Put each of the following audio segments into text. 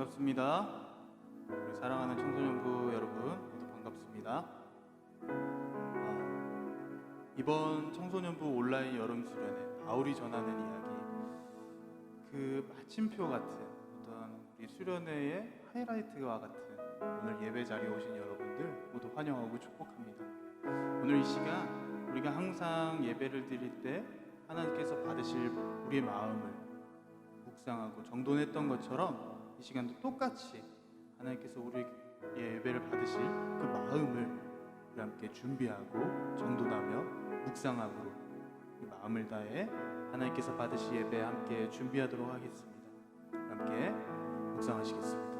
반갑습니다. 우리 사랑하는 청소년부 여러분 모두 반갑습니다. 이번 청소년부 온라인 여름 수련회 바울이 전하는 이야기, 그 마침표 같은 어떤 우리 수련회의 하이라이트와 같은 오늘 예배 자리에 오신 여러분들 모두 환영하고 축복합니다. 오늘 이 시간 우리가 항상 예배를 드릴 때 하나님께서 받으실 우리의 마음을 묵상하고 정돈했던 것처럼 이 시간도 똑같이 하나님께서 우리의 예배를 받으실 그 마음을 우리 함께 준비하고 정돈하며 묵상함으로 이 마음을 다해 하나님께서 받으실 예배 함께 준비하도록 하겠습니다. 함께 묵상하시겠습니다.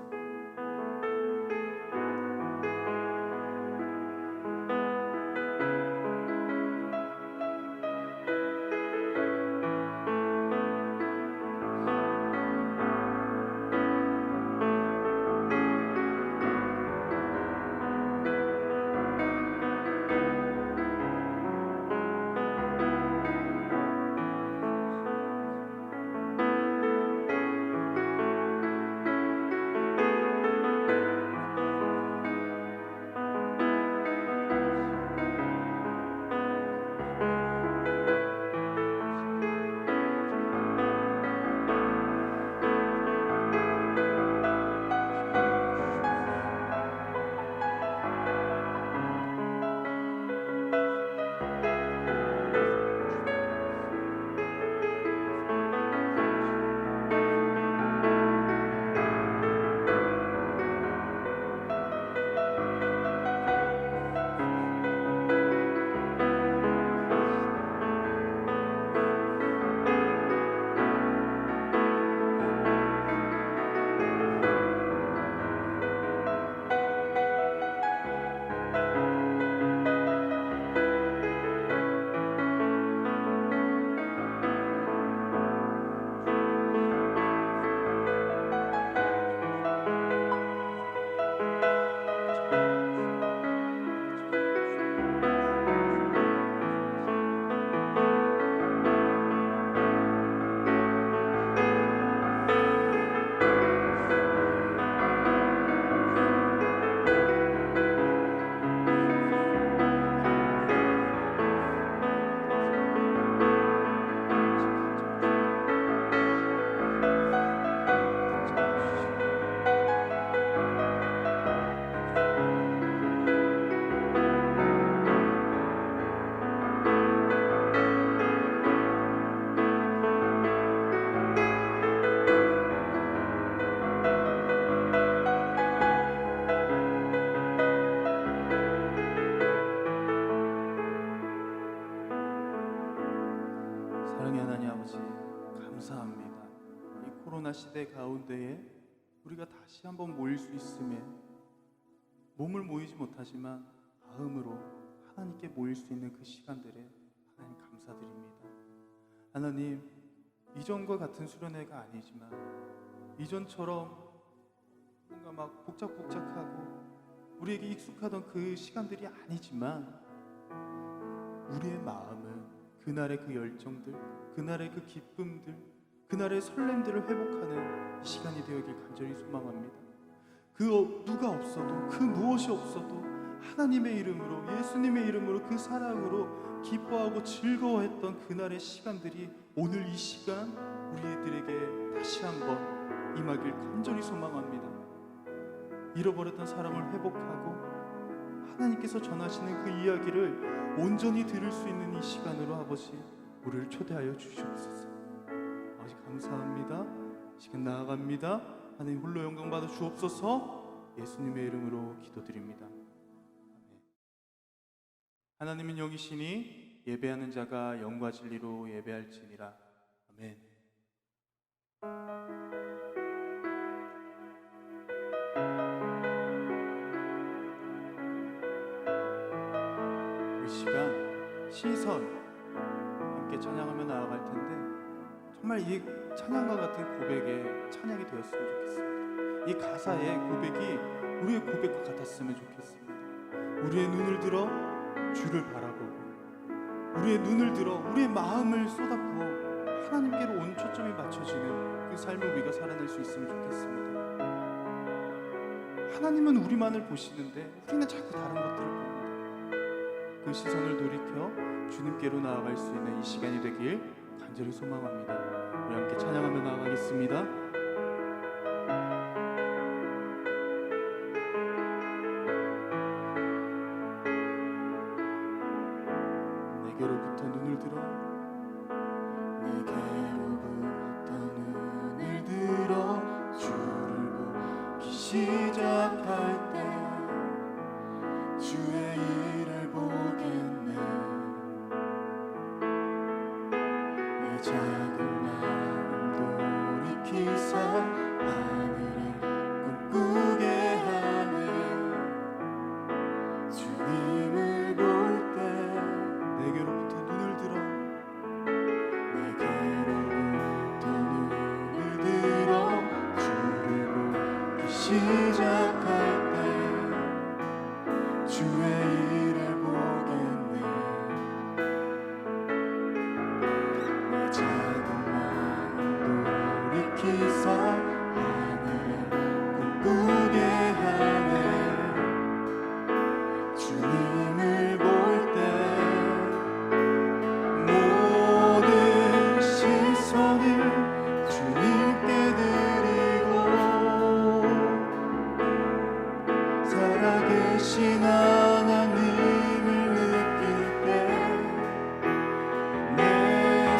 사랑의 하나님 아버지, 감사합니다. 이 코로나 시대 가운데에 우리가 다시 한번 모일 수 있음에 몸을 모이지 못하지만 마음으로 하나님께 모일 수 있는 그 시간들에 하나님 감사드립니다. 하나님, 이전과 같은 수련회가 아니지만 이전처럼 뭔가 막 복작복작하고 우리에게 익숙하던 그 시간들이 아니지만 우리의 마음은 그날의 그 열정들, 그날의 그 기쁨들, 그날의 설렘들을 회복하는 시간이 되어길 간절히 소망합니다. 그 누가 없어도, 그 무엇이 없어도 하나님의 이름으로, 예수님의 이름으로, 그 사랑으로 기뻐하고 즐거워했던 그날의 시간들이 오늘 이 시간 우리들에게 다시 한번 임하길 간절히 소망합니다. 잃어버렸던 사람을 회복하고 하나님께서 전하시는 그 이야기를 온전히 들을 수 있는 이 시간으로 아버지 우리를 초대하여 주시옵소서. 아버지 감사합니다. 시간 나아갑니다. 하나님 홀로 영광 받아 주옵소서. 예수님의 이름으로 기도드립니다. 아멘. 하나님은 영이시니 예배하는 자가 영과 진리로 예배할지니라. 아멘. 이 시간 시선 함께 찬양하며 나아갈 텐데 정말 이 찬양과 같은 고백에 찬양이 되었으면 좋겠습니다. 이 가사의 고백이 우리의 고백과 같았으면 좋겠습니다. 우리의 눈을 들어 주를 바라보고 우리의 눈을 들어 우리의 마음을 쏟아부어 하나님께로 온 초점이 맞춰지는 그 삶을 우리가 살아낼 수 있으면 좋겠습니다. 하나님은 우리만을 보시는데 우리는 자꾸 다른 것들을 봅니다. 그 시선을 돌이켜 주님께로 나아갈 수 있는 이 시간이 되길 간절히 소망합니다. 우리 함께 찬양하며 나아가겠습니다. 내게로부터 눈을 들어 주를 보기 시작할 때 주의 일을 보겠네. 내 작은 마음 돌이키사 하늘에 꿈꾸게 하네. 주님을 볼 때 내게로부터 눈을 들어 시작할 때 주의 일을 보겠네. 내 작은 마음 돌이키사 하늘에 꿈꾸게 하네. 주님을 볼 때 모든 시선을 주님께 드리고 살아계신 하나님을 느낄 때 내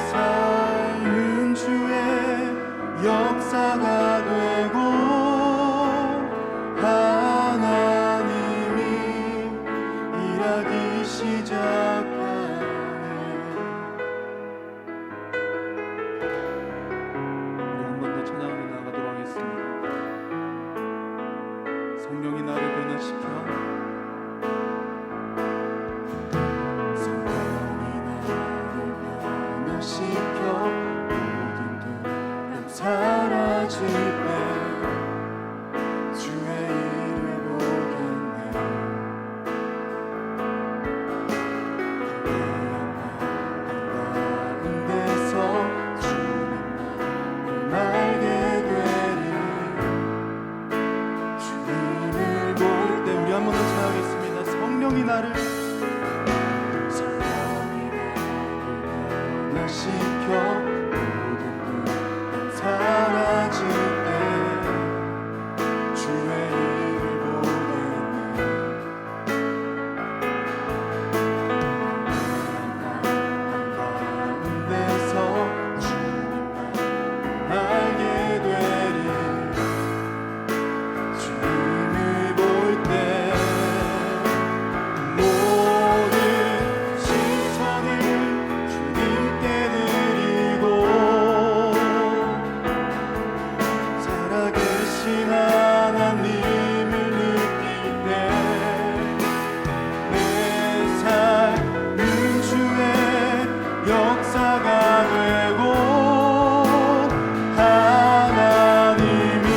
삶은 주의 역사가 되고 하나님이 일하기 시작하네. 우리 한 번 더 찬양하며 나아가도록 하겠습니다. 성령이 나를 변화시켜 모든 두려움 사라질 때 주의 일을 보겠네. 한가운데서 주님만 알게 되리. 주님을 볼 때 우리 한 번 더 찬양하겠습니다. 성령이 나를 변화시켜 모든 두려움 사라질 때 주의 일을 보겠네. 한가운데서 주님만 알게 되리. 주님을 볼 때 모든 시선을 주님께 드리고 살아계신 하나님을 느낄 때 내 삶은 주의 역사가 되고 하나님이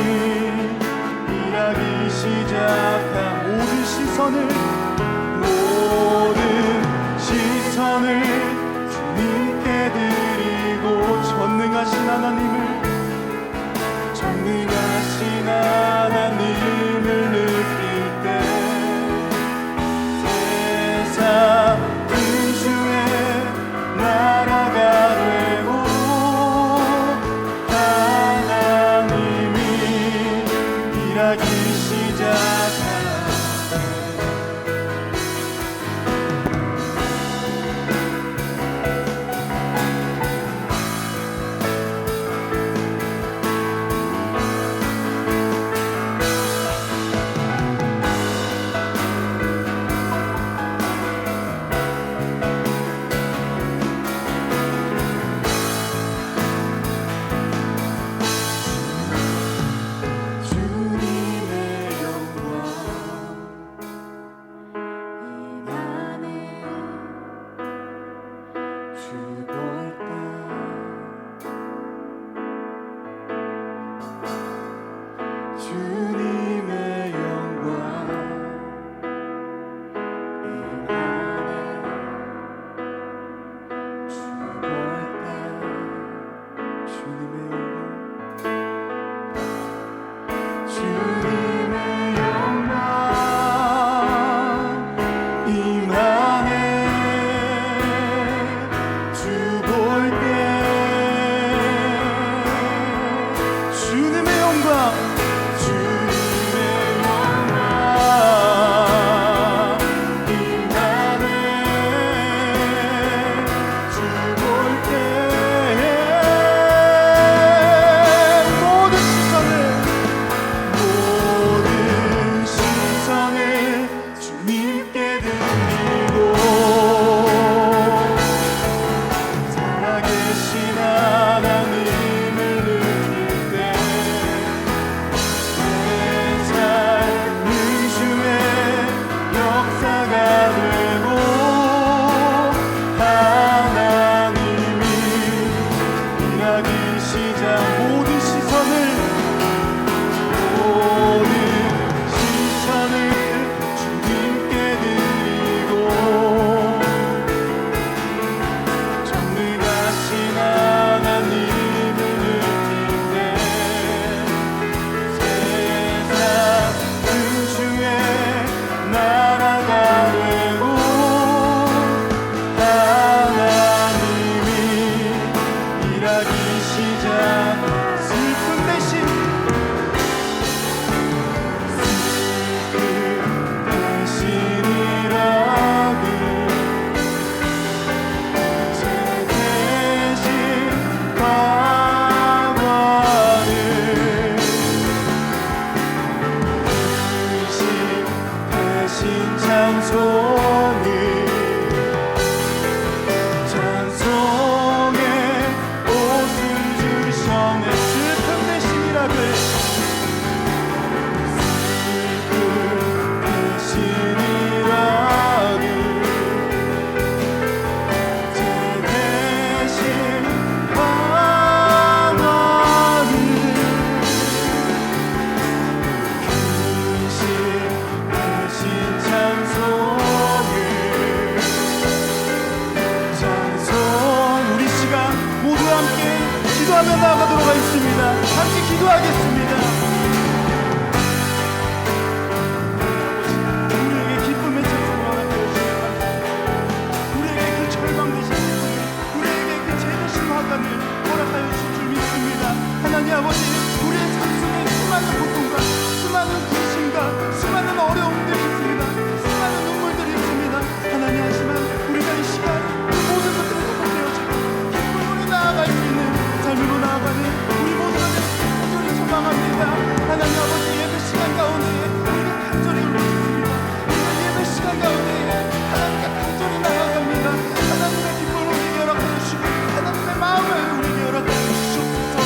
일하기 시작한 모든 시선을 주님께 드리고 전능하신 하나님을 느낄 때 세상은 주의 나라가 되고 하나님이 일하기 시작하네. 주님의 있습니다. 수많은 어려움들이 있습니다. 수많은 눈물들이 있습니다. 하나님 하지만 우리가 이 시간 모든 것들을 회복되어지고 기쁨으로 나아갈 수 있는 삶으로 나아가는 우리 모두가 되시길 간절히 소망합니다. 하나님 아버지, 예배 시간 가운데 우리가 간절히 울부짖습니다. 우리가 예배 시간 가운데 하나님께 간절히 나아갑니다. 하나님의 기쁨을 우리에게 허락해 주시고 하나님의 마음을 우리에게 허락해 주시옵소서.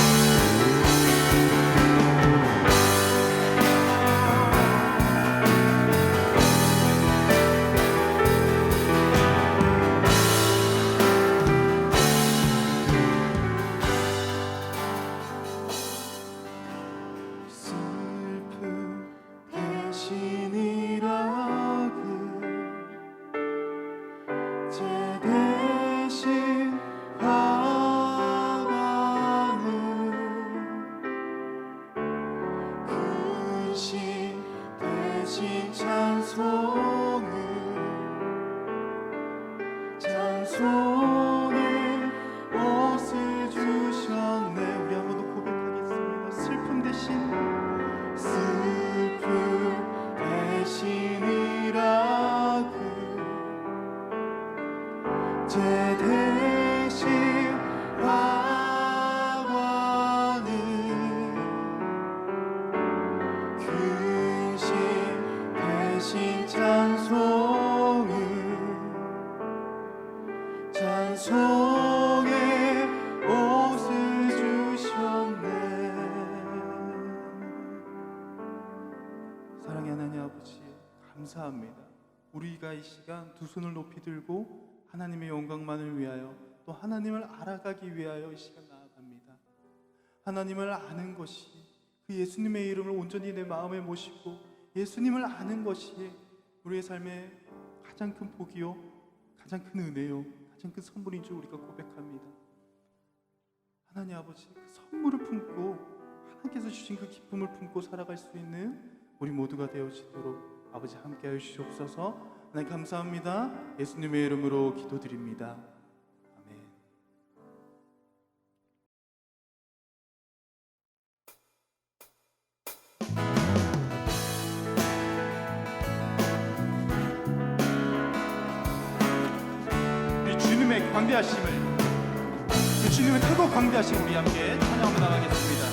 슬픔 대신이라 제 대신 화가는 근심 대신 찬송을 옷을 주셨네. 우리 한 번 더 고백하겠습니다. 슬픔 대신이라 제 대신 화관은 근심 대신 찬송의 옷을 주셨네. 사랑의 하나님 아버지, 감사합니다. 우리가 이 시간 두 손을 높이 들고 하나님의 영광만을 위하여 또 하나님을 알아가기 위하여 이 시간 나아갑니다. 하나님을 아는 것이, 그 예수님의 이름을 온전히 내 마음에 모시고 예수님을 아는 것이 우리의 삶의 가장 큰 복이요, 가장 큰 은혜요, 가장 큰 선물인 줄 우리가 고백합니다. 하나님 아버지, 그 선물을 품고 하나님께서 주신 그 기쁨을 품고 살아갈 수 있는 우리 모두가 되어지도록 아버지 함께하여 주시옵소서. 하나님 감사합니다. 예수님의 이름으로 기도드립니다. 아멘. 우리 주님의 광대하심을, 주님의 크고 광대하심 우리 함께 찬양하며 나가겠습니다.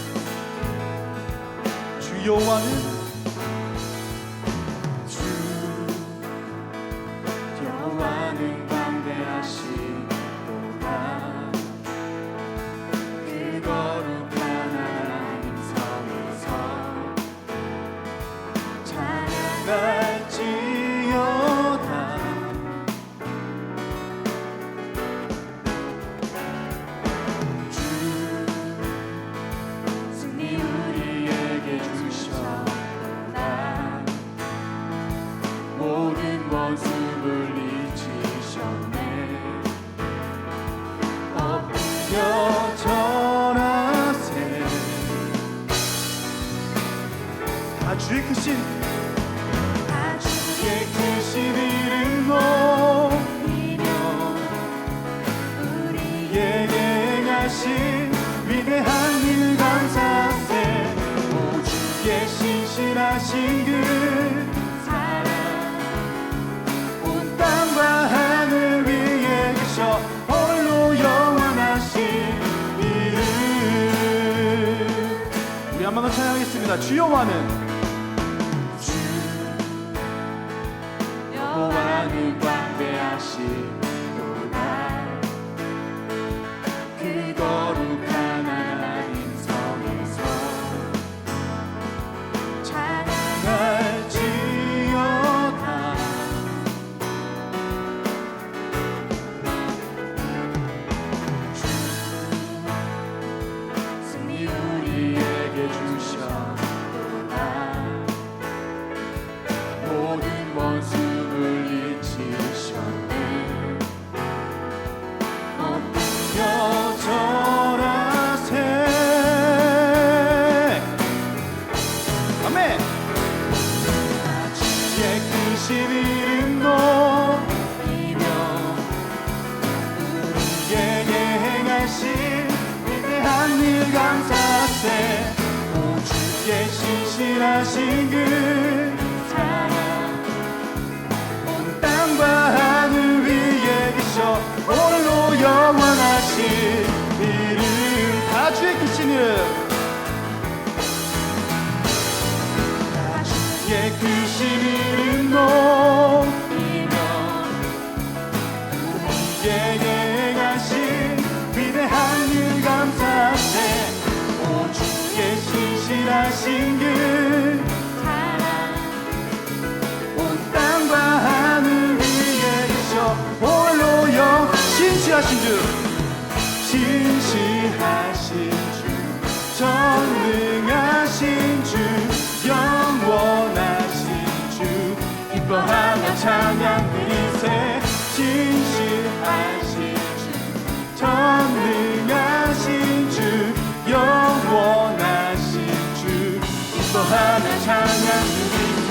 주 여호와는 광대하시도다. 그 거룩한 하나님 성에서 찬양할지어다. 주 승리 우리에게 주셨다. 모든 원수 물리치셨네. 엎드려 절하세. 다 주의 크신 이름 높이며 우리에게 행하신 위대한 일 감사세. 오 주의 신실하신 그 하늘 위에 계셔 홀로 영원하신 이름. 우리 한 번 더 찬양하겠습니다. 주 여호와는 광대하시도다. 그 거룩한 하나님 성에서 찬양할지어다. 주셨도다. 모든 원수 물리치셨네. 엎드려 절하세. 아멘. 주의 크신 이름 높이며 우리에게 행하신 위대한 일 감사세. 오 주의 신실하신 그 주의 크신 이름 높이며 우리에게 행하신 위대한 일 감사하세. 오 주의 신실하신 그 사랑 온 땅과 하늘 위에 계셔 홀로여 신실하신 주 신실하신 주 전능하신 주 영원하신 주 기뻐하며 찬양 드리세. 신실하신 주 전능하신 주 영원하신 주 기뻐하며 찬양 드리세.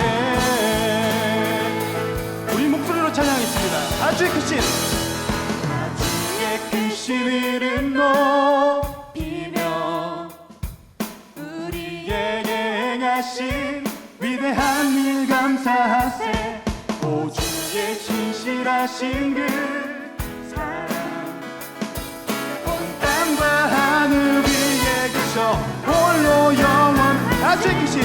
우리 목소리로 찬양하겠습니다. 아주의 크신 아주의 크신 이름 높이며 우리에게 행하신 위대한 일 감사하세. 오 주의 신실하신 그 사랑 온 땅과 하늘 위에 계셔 홀로 영원 아주의 크신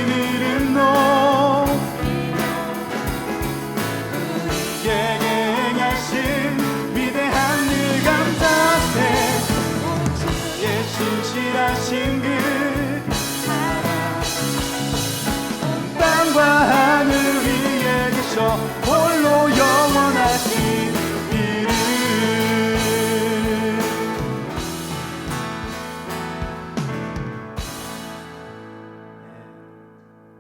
이름 높이며 우리에게 행하신 위대한 일 감사하세. 오 주의 신실하신 그 땅과 하늘 위에 계셔 홀로 영원하신 이름.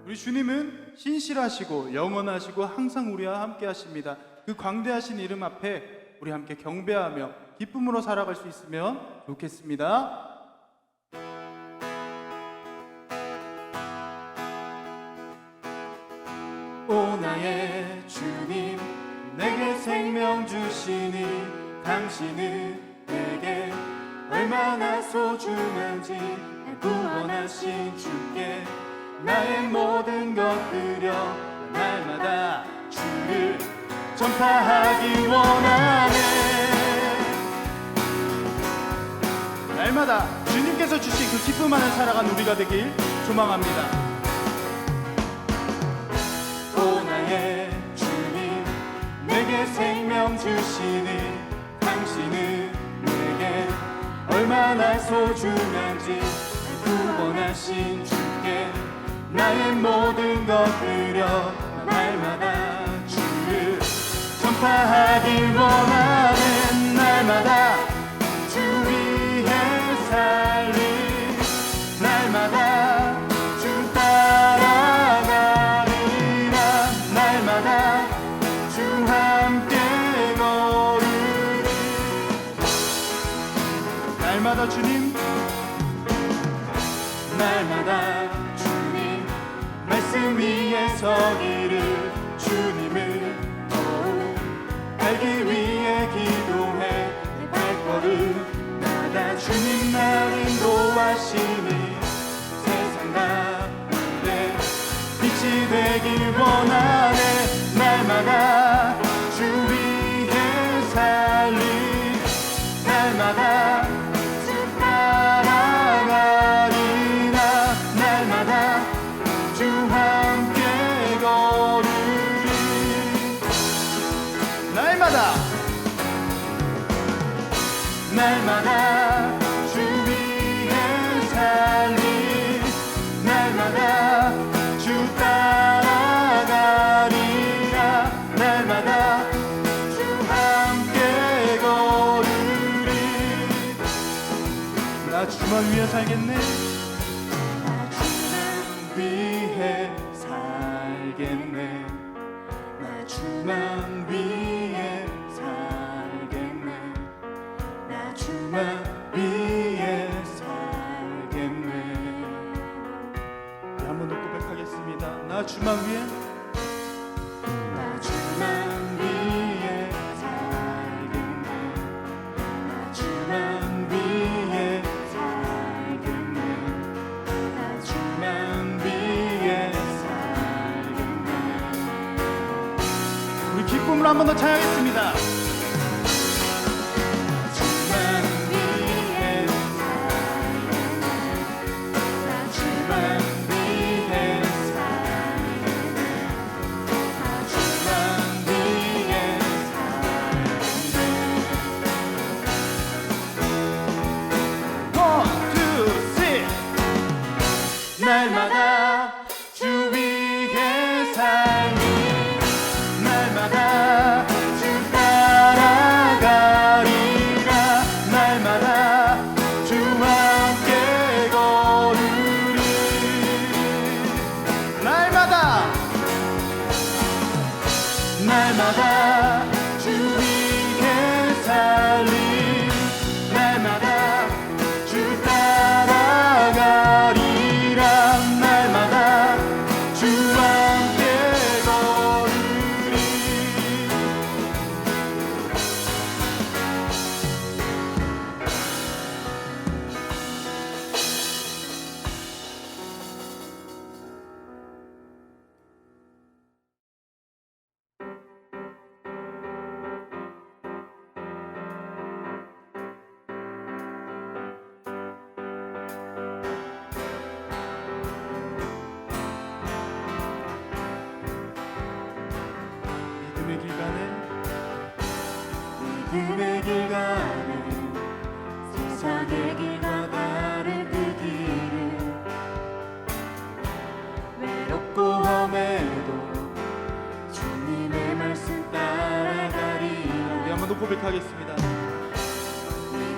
우리 주님은 신실하시고 영원하시고 항상 우리와 함께 하십니다. 그 광대하신 이름 앞에 우리 함께 경배하며 기쁨으로 살아갈 수 있으면 좋겠습니다. 오 나의 주님 내게 생명 주시니 당신은 내게 얼마나 소중한지 날 구원하신 주께 나의 모든 것 드려 날마다 주를 전파하기 원하네. 날마다 주님께서 주신 그 기쁨 안에 살아간 우리가 되길 소망합니다. 주님 내게 생명 주시니 당신은 내게 얼마나 소중한지 구원하신 주께 나의 모든 것 드려 날마다 주를 전파하길 원하는 날마다 주 위에 살리 날마다 주 따라가리라 날마다 주 함께 걸으리 날마다 주님 날마다 주님 말씀 위에 서기를 주님을 더욱 알기 위해 기도해 내 발걸음마다 주님 날 인도하시니 세상 가운데 빛이 되길 원하네 날마다 주 위에 살리 날마다 주 따라가리라 날마다 주 함께 걸으리 날마다 주 위에 살리 날마다 주 따라가리라 날마다 주 함께 걸으리 나 주만 위해 살겠네 나 주만 위해 살겠네 나 주만 위해 살겠네 나 주만 위해 살겠네 한 번 더 고백하겠습니다. 나 주만 위해 나 주만 위해 살겠네 나 주만 위해 살겠네 나 주만 위해 살겠네 우리 기쁨으로 한 번 더 찬양하겠습니다. 주만 위해 날마다 주님께 살리 날마다 주 따라가리라 날마다 주와 함께 걸으리 믿음의 길 가는 세상의 길과 다른 그 길을 외롭고 험해도 주님의 말씀 따라가리라 우리 한번 더 고백하겠습니다.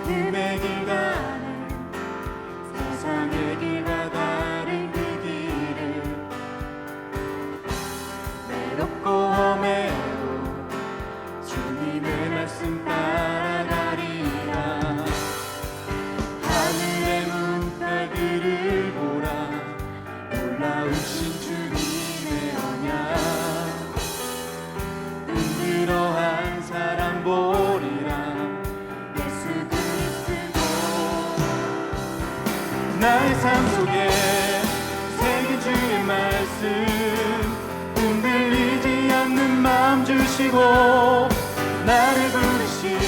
믿음의 길 가는 세상의 길과 다른 그 길을 외롭고 험해도 주님의 말씀 따라가리라 하늘의 문별들을 보라 놀라우신 주님의 언약 눈들어 한 사람 보리라 예수 그리스도 나의 삶 속에 새긴 주의 말씀 흔들리지 않는 마음 주시고 나를 부르신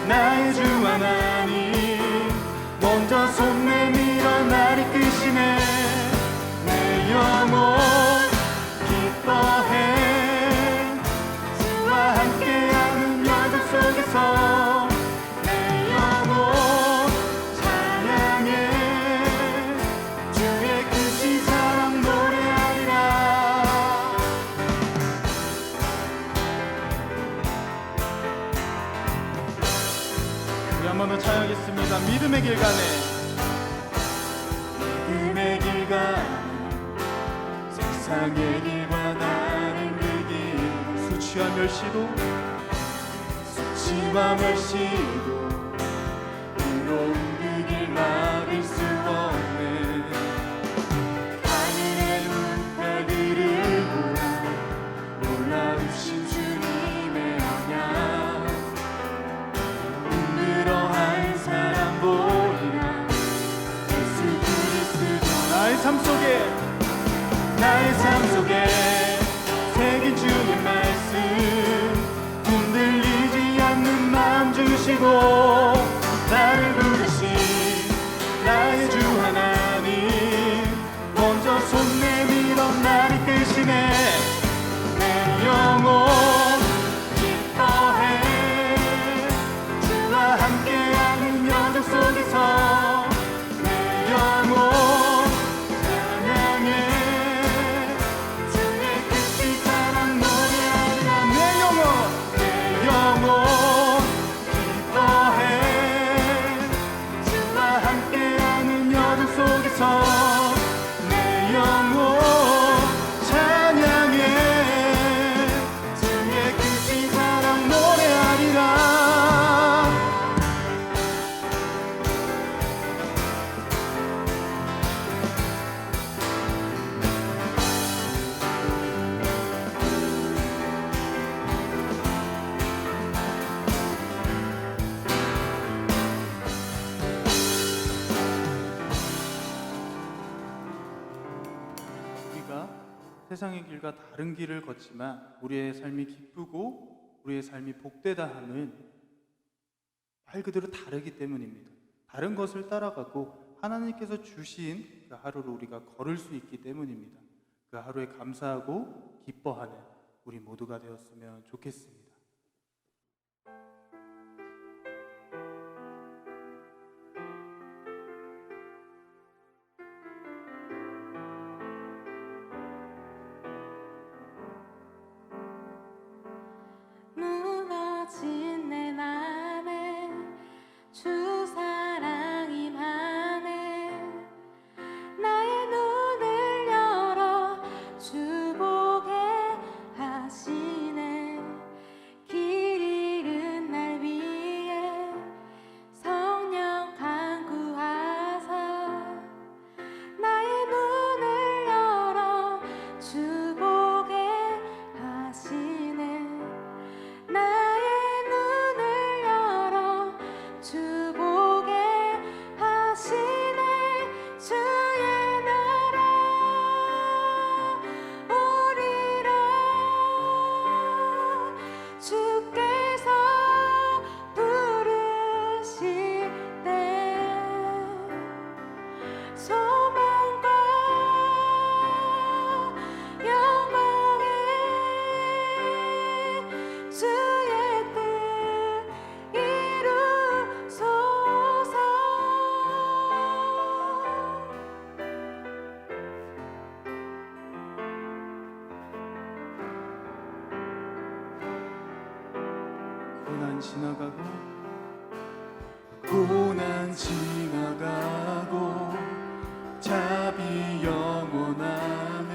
나의 주 하나님 먼저 손 내밀어 나를 이끄시네 내 영혼 기뻐해 주와 함께하는 여정 속에서 내 영혼 찬양해 주의 크신 사랑 노래하리라 한 번 더 찬양하겠습니다. 믿음의 길 가네 믿음의 길 가네 세상의 길과 다른 그 길 수치와 멸시도 의로운 그 길 막을 수 없네 하늘의 문별들을 보라 놀라우신 주님의 언약 한 사람 보리라 예수 그리스도 나의 삶 속에 새긴 주의 말씀 흔들리지 않는 마음 주시고 나를 부르신 나의 주 하나님 먼저 손 내밀어 나를 이끄시네 내 영혼 기뻐해 함께하는 여정 속에서 내 영혼 찬양해 주의 크신 사랑 노래하리라 내 영혼 기뻐해 주와 함께하는 여정 속에서 내 영혼 찬양해 주의 크신 사랑 노래하리라 세상의 길과 다른 길을 걷지만 우리의 삶이 기쁘고 우리의 삶이 복되다 함은 말 그대로 다르기 때문입니다. 다른 것을 따라가고 하나님께서 주신 그 하루를 우리가 걸을 수 있기 때문입니다. 그 하루에 감사하고 기뻐하는 우리 모두가 되었으면 좋겠습니다. 주보게 하시네 고난 지나가고 자비 영원하네.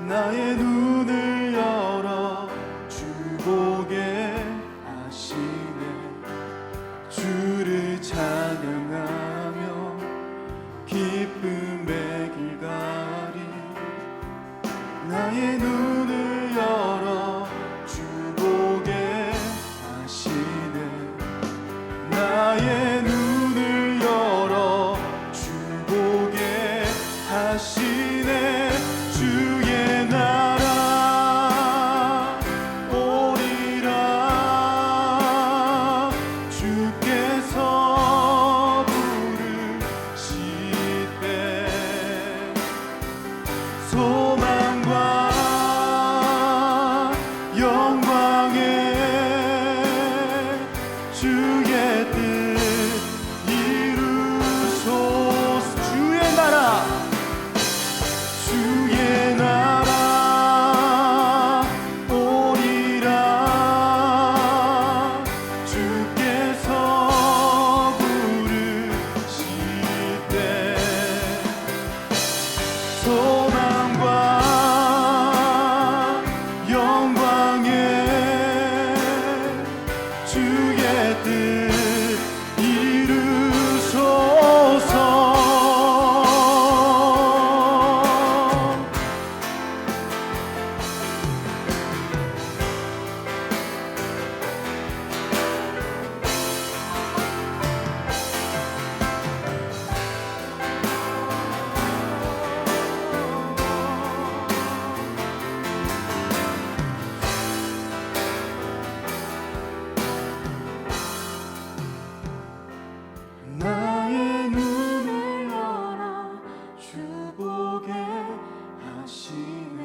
나의 눈을 열어 주 보게 하시네. 주를 찬양하며 기쁨의 길 가리. 나의 눈을 열어 주 보게 하시네. 나의 눈을 열어 주 보게 하시네. 주의 나라 오리라. 주께서 부르실 때 소망과 영광에 주의 뜻 이루소서. 주의 나라 오리라. 주께서 부르실 때 소망과 영광에 주의 뜻 이루소서. 나의 눈을 열어 주 보게 하시네.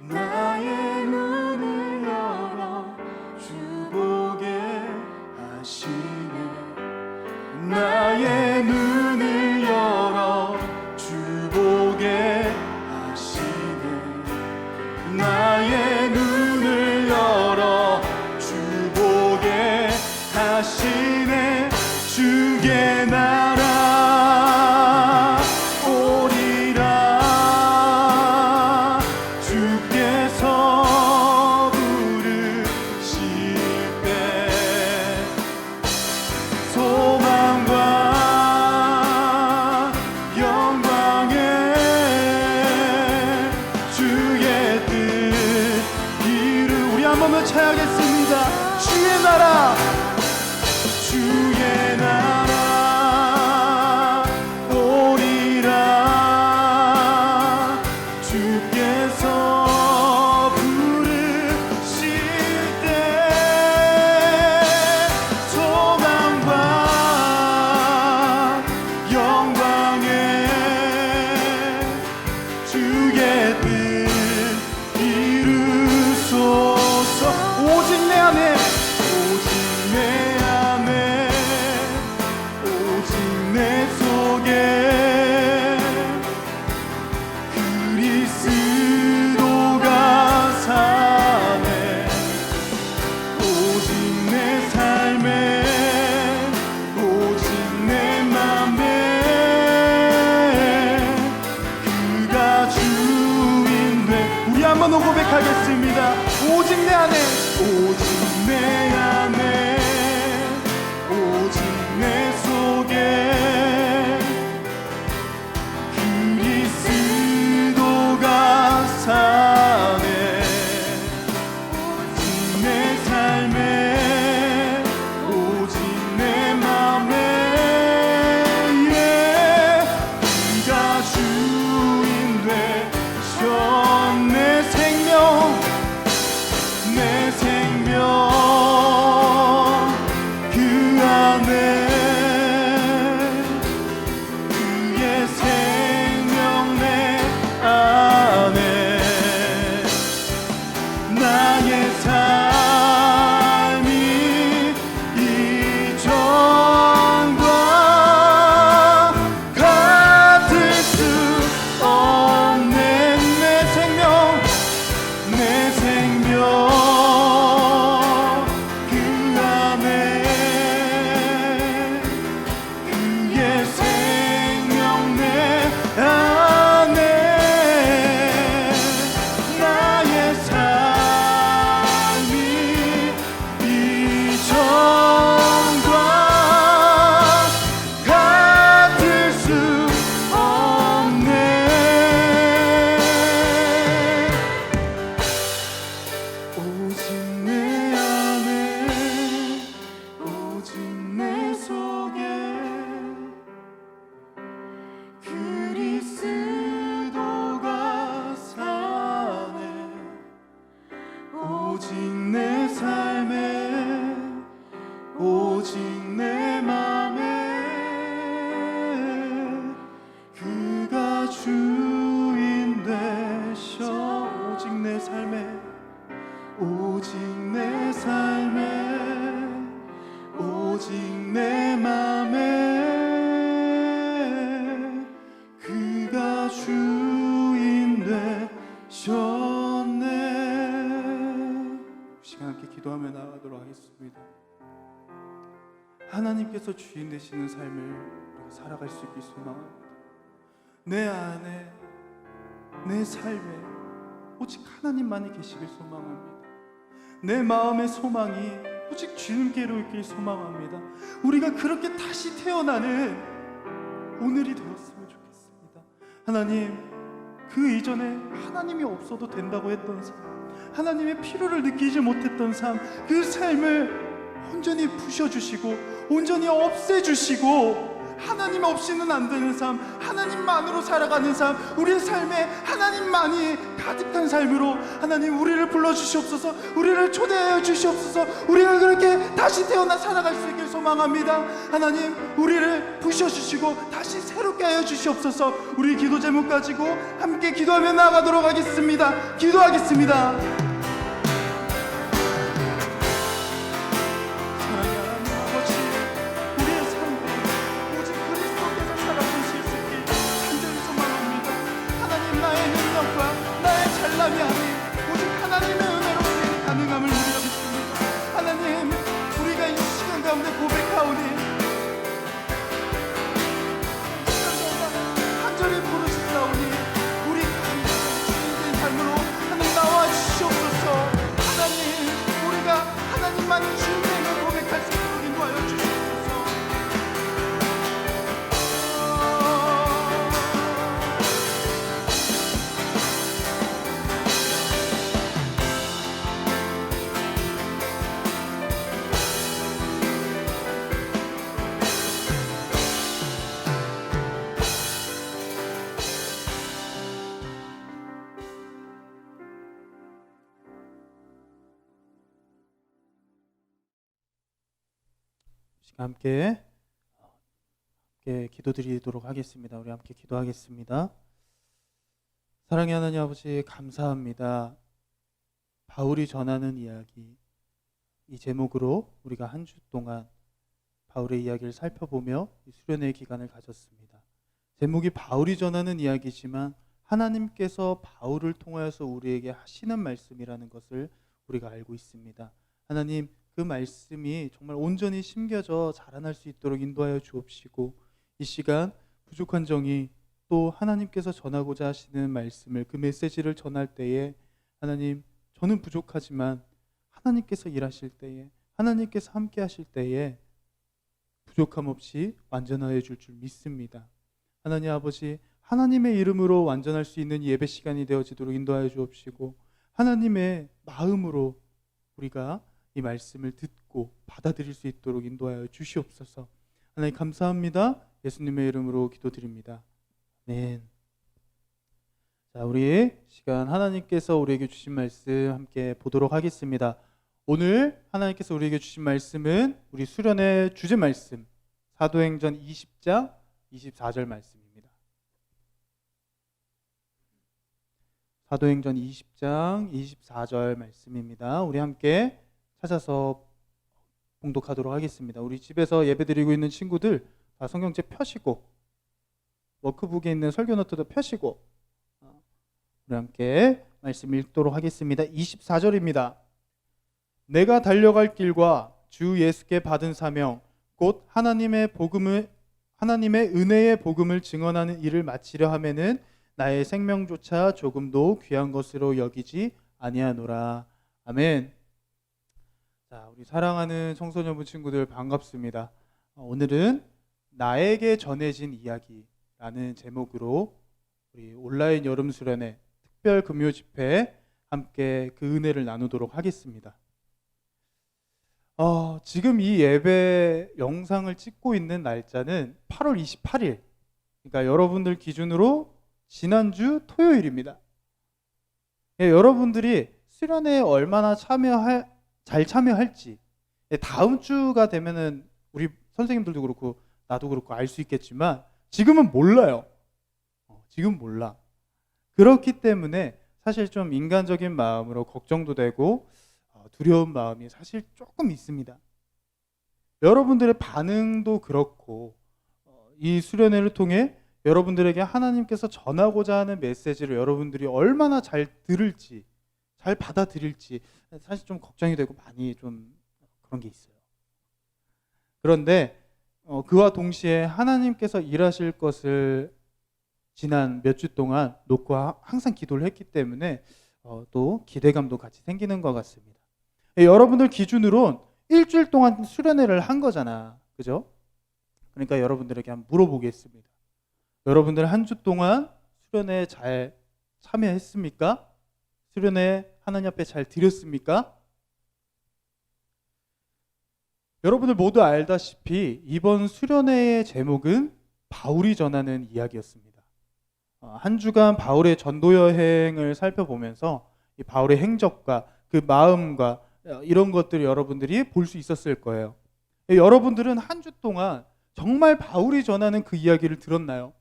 나의 눈을 열어 주 보게 하시네. 나의 눈을 열어 주 보게 하시네. 나의 눈을 열어 주 보게 하시네. 주의 나라 오리라. 주께서 부르실 때 소망과 영광에 주의 뜻 우리 한 번 더 찬양하겠습니다. 주의 나라 주의 나라 오리라. 주께서 부르실 때 소망과 영광에 주의 뜻 이루소서. 오직 내 안에 내 속에 그리스도가 사네. 오직 내 삶에 오직 내 맘에 그가 주인 돼. 우리 한번 더 고백하겠습니다. 오직 내 안에 오직 내 안에 오직 내 속에 그리스도가 사네. 오직 내 삶에 오직 내 맘에 그가 주인 되셨네. 내 생명 그 안에 기도하며 나아가도록 하겠습니다. 하나님께서 주인 되시는 삶을 우리가 살아갈 수 있길 소망합니다. 내 안에, 내 삶에 오직 하나님만이 계시길 소망합니다. 내 마음의 소망이 오직 주님께로 있길 소망합니다. 우리가 그렇게 다시 태어나는 오늘이 되었으면 좋겠습니다. 하나님, 그 이전에 하나님이 없어도 된다고 했던 삶, 하나님의 필요를 느끼지 못했던 삶, 그 삶을 온전히 부셔주시고 온전히 없애주시고, 하나님 없이는 안 되는 삶, 하나님만으로 살아가는 삶, 우리의 삶에 하나님만이 가득한 삶으로 하나님 우리를 불러주시옵소서, 우리를 초대하여 주시옵소서. 우리가 그렇게 다시 태어나 살아갈 수 있길 소망합니다. 하나님, 우리를 부셔주시고 다시 새롭게 하여 주시옵소서. 우리 기도 제목 가지고 함께 기도하며 나아가도록 하겠습니다. 기도하겠습니다. 오직 하나님의 은혜로 우리에게 가능함을 믿습니다. 하나님, 우리가 이 시간 가운데 고백하오니 간절히 부르시사오니 우리 주인된 삶으로 하나님 나와 주시옵소서. 하나님, 우리가 하나님만이 주인됨을 고백할 수 있도록 인도하여 주시옵소서. 함께 기도드리도록 하겠습니다. 우리 함께 기도하겠습니다. 사랑의 하나님 아버지, 감사합니다. 바울이 전하는 이야기, 이 제목으로 우리가 한 주 동안 바울의 이야기를 살펴보며 수련회의 기간을 가졌습니다. 제목이 바울이 전하는 이야기지만 하나님께서 바울을 통하여서 우리에게 하시는 말씀이라는 것을 우리가 알고 있습니다. 하나님, 그 말씀이 정말 온전히 심겨져 자라날 수 있도록 인도하여 주옵시고, 이 시간 부족한 정의 또 하나님께서 전하고자 하시는 말씀을, 그 메시지를 전할 때에 하나님, 저는 부족하지만 하나님께서 일하실 때에, 하나님께서 함께 하실 때에 부족함 없이 완전하여 줄 믿습니다. 하나님 아버지, 하나님의 이름으로 완전할 수 있는 예배 시간이 되어지도록 인도하여 주옵시고, 하나님의 마음으로 우리가 이 말씀을 듣고 받아들일 수 있도록 인도하여 주시옵소서. 하나님 감사합니다. 예수님의 이름으로 기도드립니다. 아멘. 자, 우리 시간 하나님께서 우리에게 주신 말씀 함께 보도록 하겠습니다. 오늘 하나님께서 우리에게 주신 말씀은 우리 수련의 주제 말씀, 사도행전 20장 24절 말씀입니다. 사도행전 20장 24절 말씀입니다. 우리 함께 찾아서 봉독하도록 하겠습니다. 우리 집에서 예배드리고 있는 친구들 다 성경책 펴시고, 워크북에 있는 설교 노트도 펴시고, 우리 함께 말씀 읽도록 하겠습니다. 24절입니다. 내가 달려갈 길과 주 예수께 받은 사명, 곧 하나님의 은혜의 복음을 증언하는 일을 마치려 하면은 나의 생명조차 조금도 귀한 것으로 여기지 아니하노라. 아멘. 자, 우리 사랑하는 청소년부 친구들 반갑습니다. 오늘은 나에게 전해진 이야기라는 제목으로 우리 온라인 여름 수련회 특별 금요 집회 함께 그 은혜를 나누도록 하겠습니다. 지금 이 예배 영상을 찍고 있는 날짜는 8월 28일, 그러니까 여러분들 기준으로 지난주 토요일입니다. 여러분들이 수련회에 얼마나 잘 참여할지 다음 주가 되면은 우리 선생님들도 그렇고 나도 그렇고 알 수 있겠지만 지금은 몰라요. 지금 몰라. 그렇기 때문에 사실 좀 인간적인 마음으로 걱정도 되고 두려운 마음이 사실 조금 있습니다. 여러분들의 반응도 그렇고 이 수련회를 통해 여러분들에게 하나님께서 전하고자 하는 메시지를 여러분들이 얼마나 잘 들을지, 잘 받아들일지 사실 좀 걱정이 되고 많이 좀 그런 게 있어요. 그런데 그와 동시에 하나님께서 일하실 것을 지난 몇 주 동안 놓고 항상 기도를 했기 때문에 또 기대감도 같이 생기는 것 같습니다. 여러분들 기준으론 일주일 동안 수련회를 한 거잖아, 그죠? 그러니까 여러분들에게 한번 물어보겠습니다. 여러분들 한 주 동안 수련회 잘 참여했습니까? 수련회 하나님 앞에 잘 드렸습니까? 여러분들 모두 알다시피 이번 수련회의 제목은 바울이 전하는 이야기였습니다. 한 주간 바울의 전도 여행을 살펴보면서 이 바울의 행적과 그 마음과 이런 것들을 여러분들이 볼 수 있었을 거예요. 여러분들은 한 주 동안 정말 바울이 전하는 그 이야기를 들었나요?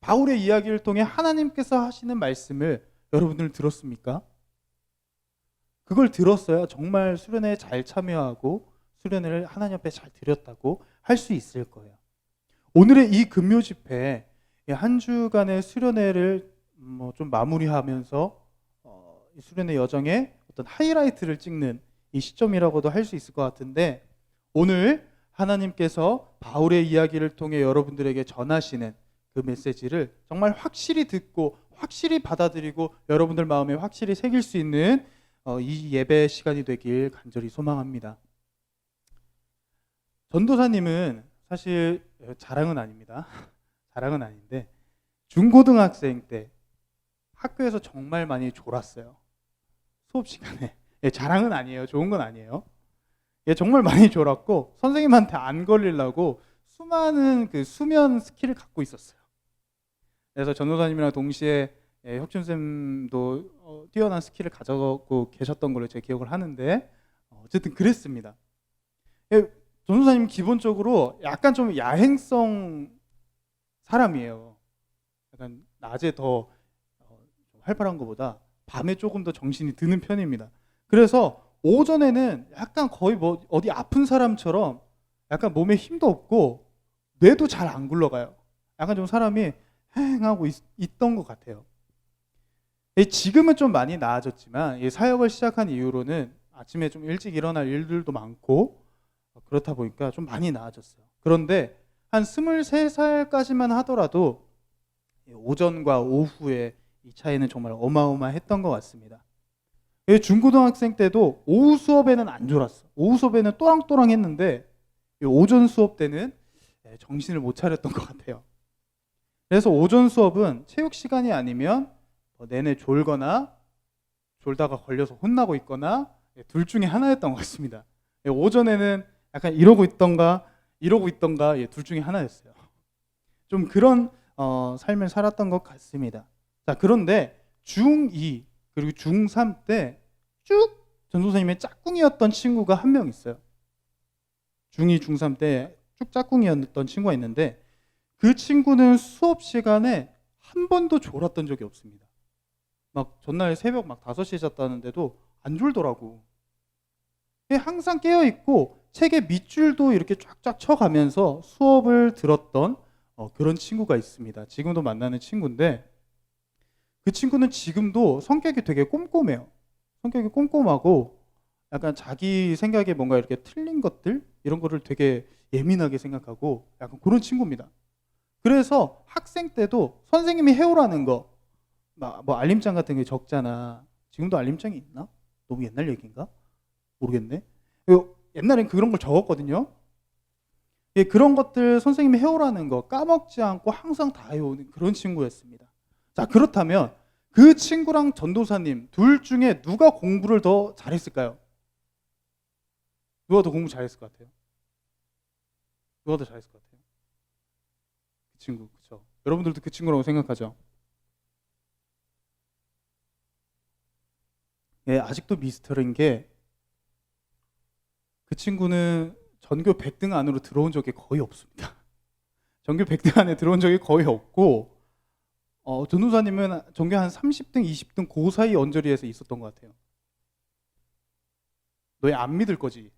바울의 이야기를 통해 하나님께서 하시는 말씀을 여러분들 들었습니까? 그걸 들었어야 정말 수련회에 잘 참여하고 수련회를 하나님 앞에 잘 드렸다고 할 수 있을 거예요. 오늘의 이 금요 집회 한 주간의 수련회를 좀 마무리하면서 이 수련회 여정의 어떤 하이라이트를 찍는 이 시점이라고도 할 수 있을 것 같은데, 오늘 하나님께서 바울의 이야기를 통해 여러분들에게 전하시는 그 메시지를 정말 확실히 듣고 확실히 받아들이고 여러분들 마음에 확실히 새길 수 있는 이 예배 시간이 되길 간절히 소망합니다. 전도사님은 사실 자랑은 아닙니다. 자랑은 아닌데 중고등학생 때 학교에서 정말 많이 졸았어요. 수업 시간에. 자랑은 아니에요. 좋은 건 아니에요. 정말 많이 졸았고 선생님한테 안 걸리려고 수많은 그 수면 스킬을 갖고 있었어요. 그래서 전도사님이랑 동시에 혁준쌤도 뛰어난 스킬을 가지고 계셨던 걸로 제가 기억을 하는데, 어쨌든 그랬습니다. 전도사님 기본적으로 약간 좀 야행성 사람이에요. 약간 낮에 더 활발한 것보다 밤에 조금 더 정신이 드는 편입니다. 그래서 오전에는 약간 거의 뭐 어디 아픈 사람처럼 약간 몸에 힘도 없고 뇌도 잘 안 굴러가요. 약간 좀 사람이 행하고 있던 것 같아요. 지금은 좀 많이 나아졌지만 사역을 시작한 이후로는 아침에 좀 일찍 일어날 일들도 많고 그렇다 보니까 좀 많이 나아졌어요. 그런데 한 23살까지만 하더라도 오전과 오후에 이 차이는 정말 어마어마했던 것 같습니다. 중고등학생 때도 오후 수업에는 안 졸았어. 오후 수업에는 또랑또랑 했는데 오전 수업 때는 정신을 못 차렸던 것 같아요. 그래서 오전 수업은 체육 시간이 아니면 내내 졸거나 졸다가 걸려서 혼나고 있거나 둘 중에 하나였던 것 같습니다. 오전에는 약간 이러고 있던가 둘 중에 하나였어요. 좀 그런 삶을 살았던 것 같습니다. 자, 그런데 중2 그리고 중3 때 쭉 전도사님의 짝꿍이었던 친구가 한 명 있어요. 중2, 중3 때 쭉 짝꿍이었던 친구가 있는데 그 친구는 수업 시간에 한 번도 졸았던 적이 없습니다. 막 전날 새벽 막 5시에 잤다는데도 안 졸더라고. 항상 깨어있고 책에 밑줄도 이렇게 쫙쫙 쳐가면서 수업을 들었던 그런 친구가 있습니다. 지금도 만나는 친구인데 그 친구는 지금도 성격이 되게 꼼꼼해요. 성격이 꼼꼼하고 약간 자기 생각에 뭔가 이렇게 틀린 것들 이런 거를 되게 예민하게 생각하고 약간 그런 친구입니다. 그래서 학생 때도 선생님이 해오라는 거 뭐 알림장 같은 게 적잖아. 지금도 알림장이 있나? 너무 옛날 얘기인가? 모르겠네. 옛날엔 그런 걸 적었거든요. 그런 것들 선생님이 해오라는 거 까먹지 않고 항상 다 해오는 그런 친구였습니다. 자, 그렇다면 그 친구랑 전도사님 둘 중에 누가 공부를 더 잘했을까요? 누가 더 공부 잘했을 것 같아요? 누가 더 잘했을 것 같아요? 그 친구, 그렇죠? 여러분들도 그 친구라고 생각하죠? 아직도 미스터리인 게 그 친구는 전교 100등 안으로 들어온 적이 거의 없습니다. 전교 100등 안에 들어온 적이 거의 없고 전도사님은 전교 한 30등, 20등 그 사이 언저리에서 있었던 것 같아요. 너희 안 믿을 거지?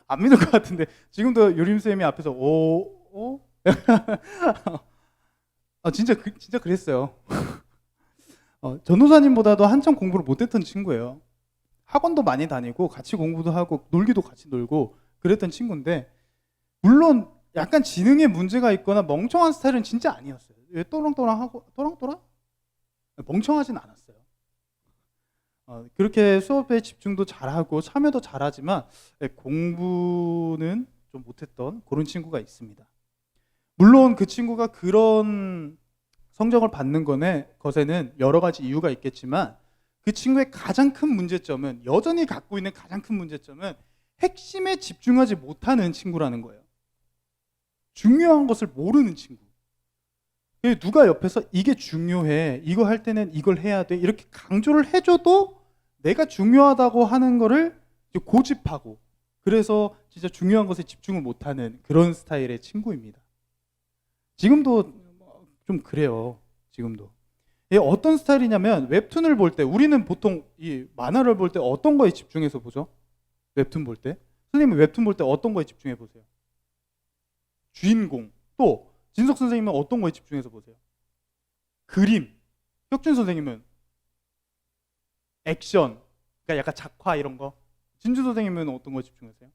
안 믿을 것 같은데 지금도 요림쌤이 앞에서 진짜 그랬어요. 전도사님보다도 한참 공부를 못했던 친구예요. 학원도 많이 다니고 같이 공부도 하고 놀기도 같이 놀고 그랬던 친구인데, 물론 약간 지능에 문제가 있거나 멍청한 스타일은 진짜 아니었어요. 왜 또랑또랑하고 또랑또랑? 멍청하진 않았어요. 그렇게 수업에 집중도 잘하고 참여도 잘하지만 공부는 좀 못했던 그런 친구가 있습니다. 물론 그 친구가 그런 성적을 받는 것에는 여러 가지 이유가 있겠지만, 그 친구의 가장 큰 문제점은, 여전히 갖고 있는 가장 큰 문제점은 핵심에 집중하지 못하는 친구라는 거예요. 중요한 것을 모르는 친구. 누가 옆에서 이게 중요해, 이거 할 때는 이걸 해야 돼, 이렇게 강조를 해줘도 내가 중요하다고 하는 거를 고집하고, 그래서 진짜 중요한 것에 집중을 못하는 그런 스타일의 친구입니다. 지금도 좀 그래요. 지금도. 어떤 스타일이냐면, 웹툰을 볼 때, 우리는 보통 이 만화를 볼 때 어떤 거에 집중해서 보죠? 웹툰 볼 때. 선생님은 웹툰 볼 때 어떤 거에 집중해 보세요? 주인공. 또 진석 선생님은 어떤 거에 집중해서 보세요? 그림. 혁준 선생님은 액션, 그러니까 약간 작화 이런 거. 진주 선생님은 어떤 거에 집중하세요?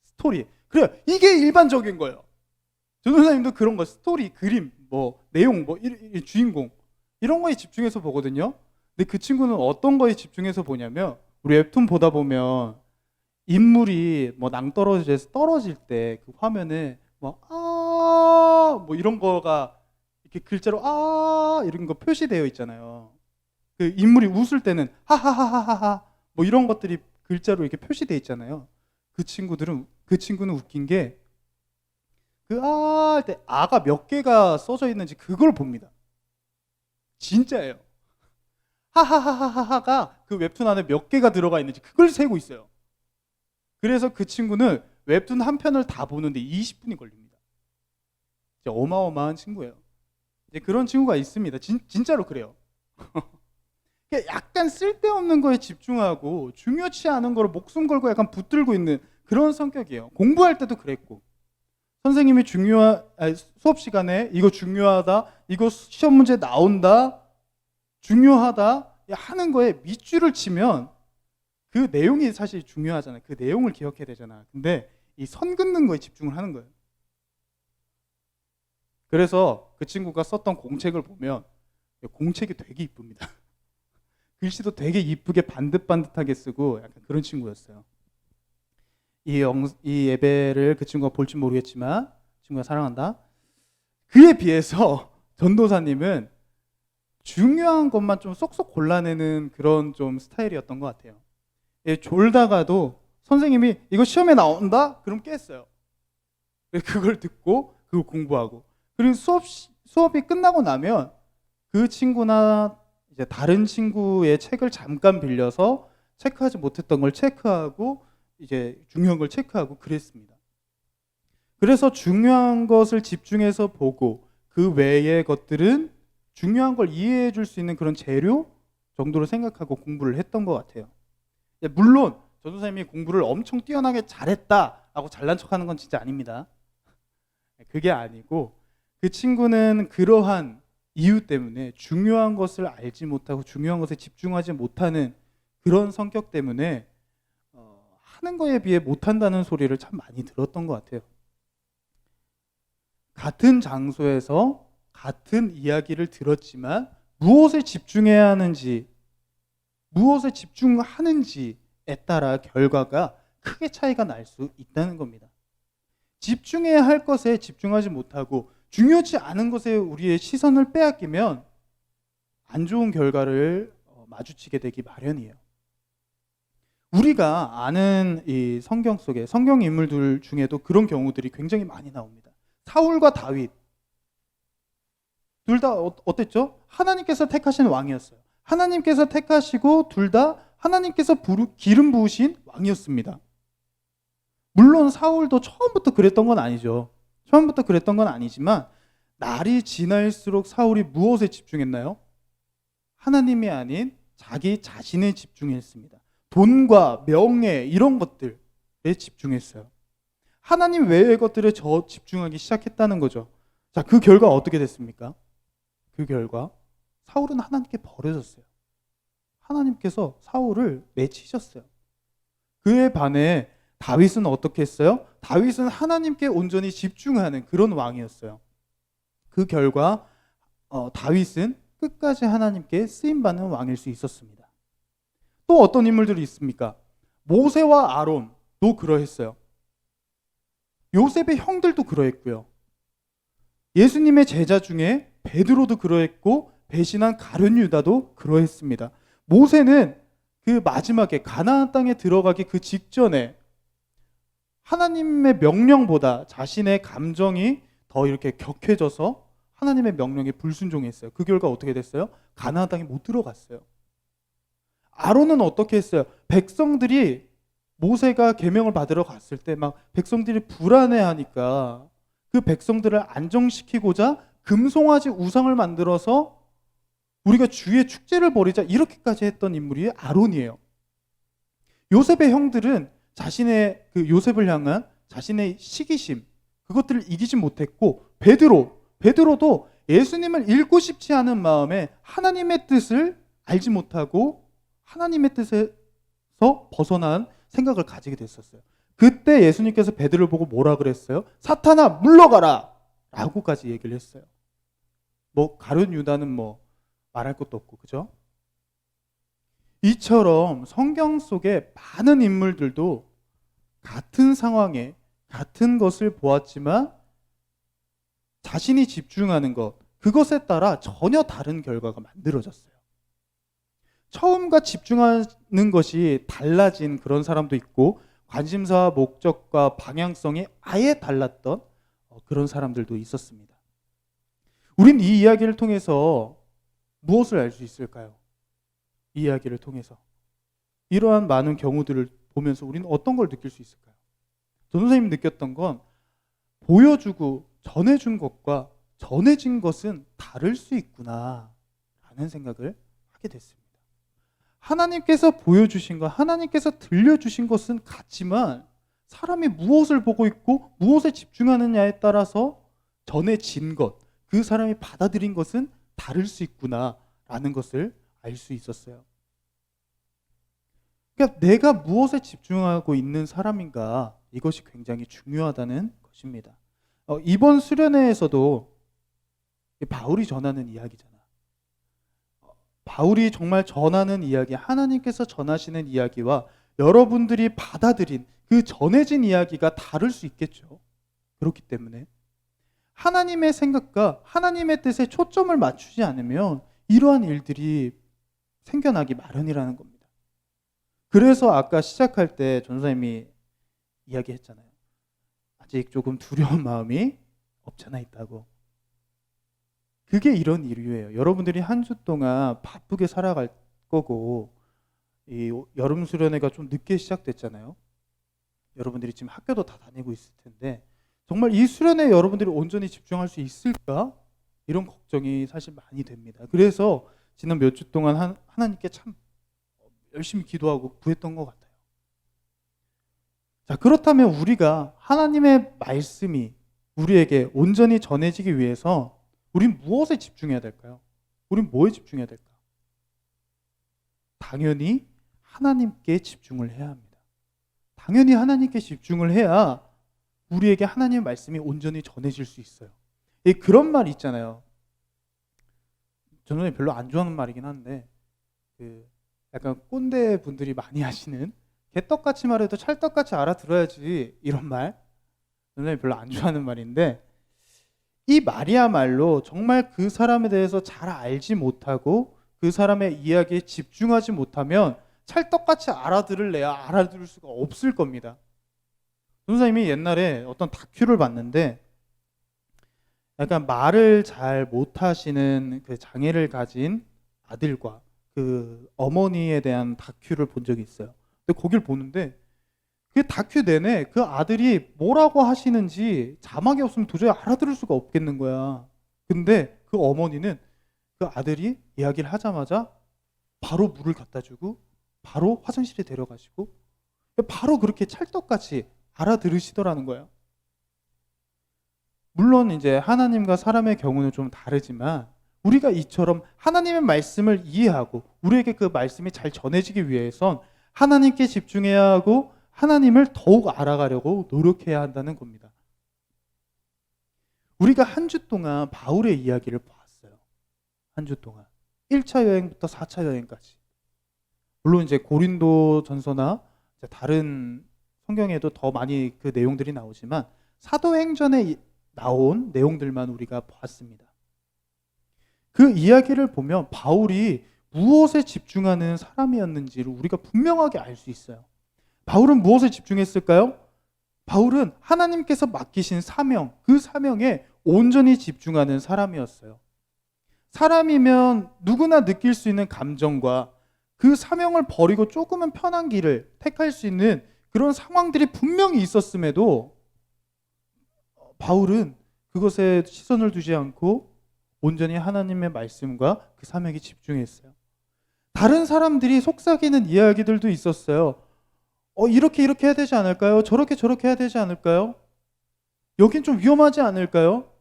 스토리. 그래요. 이게 일반적인 거예요. 전 선생님도 그런 거, 스토리, 그림, 뭐 내용, 뭐 주인공 이런 거에 집중해서 보거든요. 근데 그 친구는 어떤 거에 집중해서 보냐면, 우리 웹툰 보다 보면 인물이 뭐 낭떠러지에서 떨어질 때 그 화면에 뭐 이런 거가 이렇게 글자로 이런 거 표시되어 있잖아요. 그 인물이 웃을 때는 하하하하하 뭐 이런 것들이 글자로 이렇게 표시되어 있잖아요. 그 친구는 웃긴 게, 그 할 때 아가 몇 개가 써져 있는지 그걸 봅니다. 진짜예요. 하하하하하가 그 웹툰 안에 몇 개가 들어가 있는지 그걸 세고 있어요. 그래서 그 친구는 웹툰 한 편을 다 보는데 20분이 걸립니다. 진짜 어마어마한 친구예요. 이제 그런 친구가 있습니다. 진짜로 그래요. 약간 쓸데없는 거에 집중하고 중요치 않은 거를 목숨 걸고 약간 붙들고 있는 그런 성격이에요. 공부할 때도 그랬고, 선생님이 수업 시간에 이거 중요하다, 이거 시험 문제 나온다, 중요하다 하는 거에 밑줄을 치면 그 내용이 사실 중요하잖아요. 그 내용을 기억해야 되잖아. 근데 이 선 긋는 거에 집중을 하는 거예요. 그래서 그 친구가 썼던 공책을 보면 공책이 되게 이쁩니다. 글씨도 되게 이쁘게 반듯반듯하게 쓰고 약간 그런 친구였어요. 이 예배를 그 친구가 볼지 모르겠지만 친구가 사랑한다. 그에 비해서 전도사님은 중요한 것만 좀 쏙쏙 골라내는 그런 좀 스타일이었던 것 같아요. 졸다가도 선생님이 이거 시험에 나온다? 그럼 깼어요. 그걸 듣고 그걸 공부하고, 그리고 수업이 끝나고 나면 그 친구나 이제 다른 친구의 책을 잠깐 빌려서 체크하지 못했던 걸 체크하고 이제 중요한 걸 체크하고 그랬습니다. 그래서 중요한 것을 집중해서 보고 그 외의 것들은 중요한 걸 이해해 줄 수 있는 그런 재료 정도로 생각하고 공부를 했던 것 같아요. 물론 전도사님이 공부를 엄청 뛰어나게 잘했다라고 잘난 척하는 건 진짜 아닙니다. 그게 아니고, 그 친구는 그러한 이유 때문에 중요한 것을 알지 못하고 중요한 것에 집중하지 못하는 그런 성격 때문에 하는 거에 비해 못한다는 소리를 참 많이 들었던 것 같아요. 같은 장소에서 같은 이야기를 들었지만 무엇에 집중해야 하는지, 무엇에 집중하는지에 따라 결과가 크게 차이가 날 수 있다는 겁니다. 집중해야 할 것에 집중하지 못하고 중요치 않은 것에 우리의 시선을 빼앗기면 안 좋은 결과를 마주치게 되기 마련이에요. 우리가 아는 이 성경 속에 성경 인물들 중에도 그런 경우들이 굉장히 많이 나옵니다. 사울과 다윗 둘 다 어땠죠? 하나님께서 택하신 왕이었어요. 하나님께서 택하시고 둘 다 하나님께서 기름 부으신 왕이었습니다. 물론 사울도 처음부터 그랬던 건 아니죠. 처음부터 그랬던 건 아니지만 날이 지날수록 사울이 무엇에 집중했나요? 하나님이 아닌 자기 자신에 집중했습니다. 돈과 명예 이런 것들에 집중했어요. 하나님 외의 것들에 집중하기 시작했다는 거죠. 자, 그 결과 어떻게 됐습니까? 그 결과 사울은 하나님께 버려졌어요. 하나님께서 사울을 맺히셨어요. 그에 반해 다윗은 어떻게 했어요? 다윗은 하나님께 온전히 집중하는 그런 왕이었어요. 그 결과 다윗은 끝까지 하나님께 쓰임받는 왕일 수 있었습니다. 또 어떤 인물들이 있습니까? 모세와 아론도 그러했어요. 요셉의 형들도 그러했고요. 예수님의 제자 중에 베드로도 그러했고 배신한 가룟 유다도 그러했습니다. 모세는 그 마지막에 가나안 땅에 들어가기 그 직전에 하나님의 명령보다 자신의 감정이 더 이렇게 격해져서 하나님의 명령에 불순종했어요. 그 결과 어떻게 됐어요? 가나안 땅에 못 들어갔어요. 아론은 어떻게 했어요? 백성들이 모세가 계명을 받으러 갔을 때 막 백성들이 불안해하니까 그 백성들을 안정시키고자 금송아지 우상을 만들어서 우리가 주의 축제를 벌이자 이렇게까지 했던 인물이 아론이에요. 요셉의 형들은 자신의 그 요셉을 향한 자신의 시기심 그것들을 이기지 못했고 베드로도 예수님을 잃고 싶지 않은 마음에 하나님의 뜻을 알지 못하고 하나님의 뜻에서 벗어난 생각을 가지게 됐었어요. 그때 예수님께서 베드로를 보고 뭐라 그랬어요? 사탄아 물러가라 라고까지 얘기를 했어요. 가룟 유다는 말할 것도 없고, 그죠? 이처럼 성경 속에 많은 인물들도 같은 상황에 같은 것을 보았지만 자신이 집중하는 것, 그것에 따라 전혀 다른 결과가 만들어졌어요. 처음과 집중하는 것이 달라진 그런 사람도 있고 관심사와 목적과 방향성이 아예 달랐던 그런 사람들도 있었습니다. 우린 이 이야기를 통해서 무엇을 알 수 있을까요? 이 이야기를 통해서 이러한 많은 경우들을 보면서 우리는 어떤 걸 느낄 수 있을까요? 전 선생님이 느꼈던 건 보여주고 전해준 것과 전해진 것은 다를 수 있구나 라는 생각을 하게 됐습니다. 하나님께서 보여주신 것, 하나님께서 들려주신 것은 같지만 사람이 무엇을 보고 있고 무엇에 집중하느냐에 따라서 전해진 것, 그 사람이 받아들인 것은 다를 수 있구나라는 것을 알 수 있었어요. 그러니까 내가 무엇에 집중하고 있는 사람인가, 이것이 굉장히 중요하다는 것입니다. 이번 수련회에서도 바울이 전하는 이야기잖아. 바울이 정말 전하는 이야기, 하나님께서 전하시는 이야기와 여러분들이 받아들인 그 전해진 이야기가 다를 수 있겠죠. 그렇기 때문에 하나님의 생각과 하나님의 뜻에 초점을 맞추지 않으면 이러한 일들이 생겨나기 마련이라는 겁니다. 그래서 아까 시작할 때 전사님이 이야기했잖아요. 아직 조금 두려운 마음이 없잖아 있다고. 그게 이런 이유예요. 여러분들이 한 주 동안 바쁘게 살아갈 거고 이 여름 수련회가 좀 늦게 시작됐잖아요. 여러분들이 지금 학교도 다 다니고 있을 텐데 정말 이 수련회에 여러분들이 온전히 집중할 수 있을까? 이런 걱정이 사실 많이 됩니다. 그래서 지난 몇 주 동안 하나님께 참 열심히 기도하고 구했던 것 같아요. 자, 그렇다면 우리가 하나님의 말씀이 우리에게 온전히 전해지기 위해서 우린 무엇에 집중해야 될까요? 우린 뭐에 집중해야 될까? 당연히 하나님께 집중을 해야 합니다. 당연히 하나님께 집중을 해야 우리에게 하나님의 말씀이 온전히 전해질 수 있어요. 그런 말이 있잖아요. 저는 별로 안 좋아하는 말이긴 한데 약간 꼰대 분들이 많이 하시는 개떡같이 말해도 찰떡같이 알아들어야지 이런 말, 저는 별로 안 좋아하는 말인데 이 말이야말로 정말 그 사람에 대해서 잘 알지 못하고 그 사람의 이야기에 집중하지 못하면 찰떡같이 알아들을래야 알아들을 수가 없을 겁니다. 선생님이 옛날에 어떤 다큐를 봤는데 약간 말을 잘 못하시는 그 장애를 가진 아들과 그 어머니에 대한 다큐를 본 적이 있어요. 근데 거길 보는데 그 다큐 내내 그 아들이 뭐라고 하시는지 자막이 없으면 도저히 알아들을 수가 없겠는 거야. 근데 그 어머니는 그 아들이 이야기를 하자마자 바로 물을 갖다 주고 바로 화장실에 데려가시고 바로 그렇게 찰떡같이 알아들으시더라는 거예요. 물론 이제 하나님과 사람의 경우는 좀 다르지만 우리가 이처럼 하나님의 말씀을 이해하고 우리에게 그 말씀이 잘 전해지기 위해선 하나님께 집중해야 하고 하나님을 더욱 알아가려고 노력해야 한다는 겁니다. 우리가 한 주 동안 바울의 이야기를 보았어요. 한 주 동안 1차 여행부터 4차 여행까지. 물론 이제 고린도 전서나 다른 성경에도 더 많이 그 내용들이 나오지만 사도행전에 나온 내용들만 우리가 보았습니다. 그 이야기를 보면 바울이 무엇에 집중하는 사람이었는지를 우리가 분명하게 알 수 있어요. 바울은 무엇에 집중했을까요? 바울은 하나님께서 맡기신 사명, 그 사명에 온전히 집중하는 사람이었어요. 사람이면 누구나 느낄 수 있는 감정과 그 사명을 버리고 조금은 편한 길을 택할 수 있는 그런 상황들이 분명히 있었음에도 바울은 그것에 시선을 두지 않고 온전히 하나님의 말씀과 그 사명에 집중했어요. 다른 사람들이 속삭이는 이야기들도 있었어요. 이렇게 해야 되지 않을까요? 저렇게 해야 되지 않을까요? 여긴 좀 위험하지 않을까요?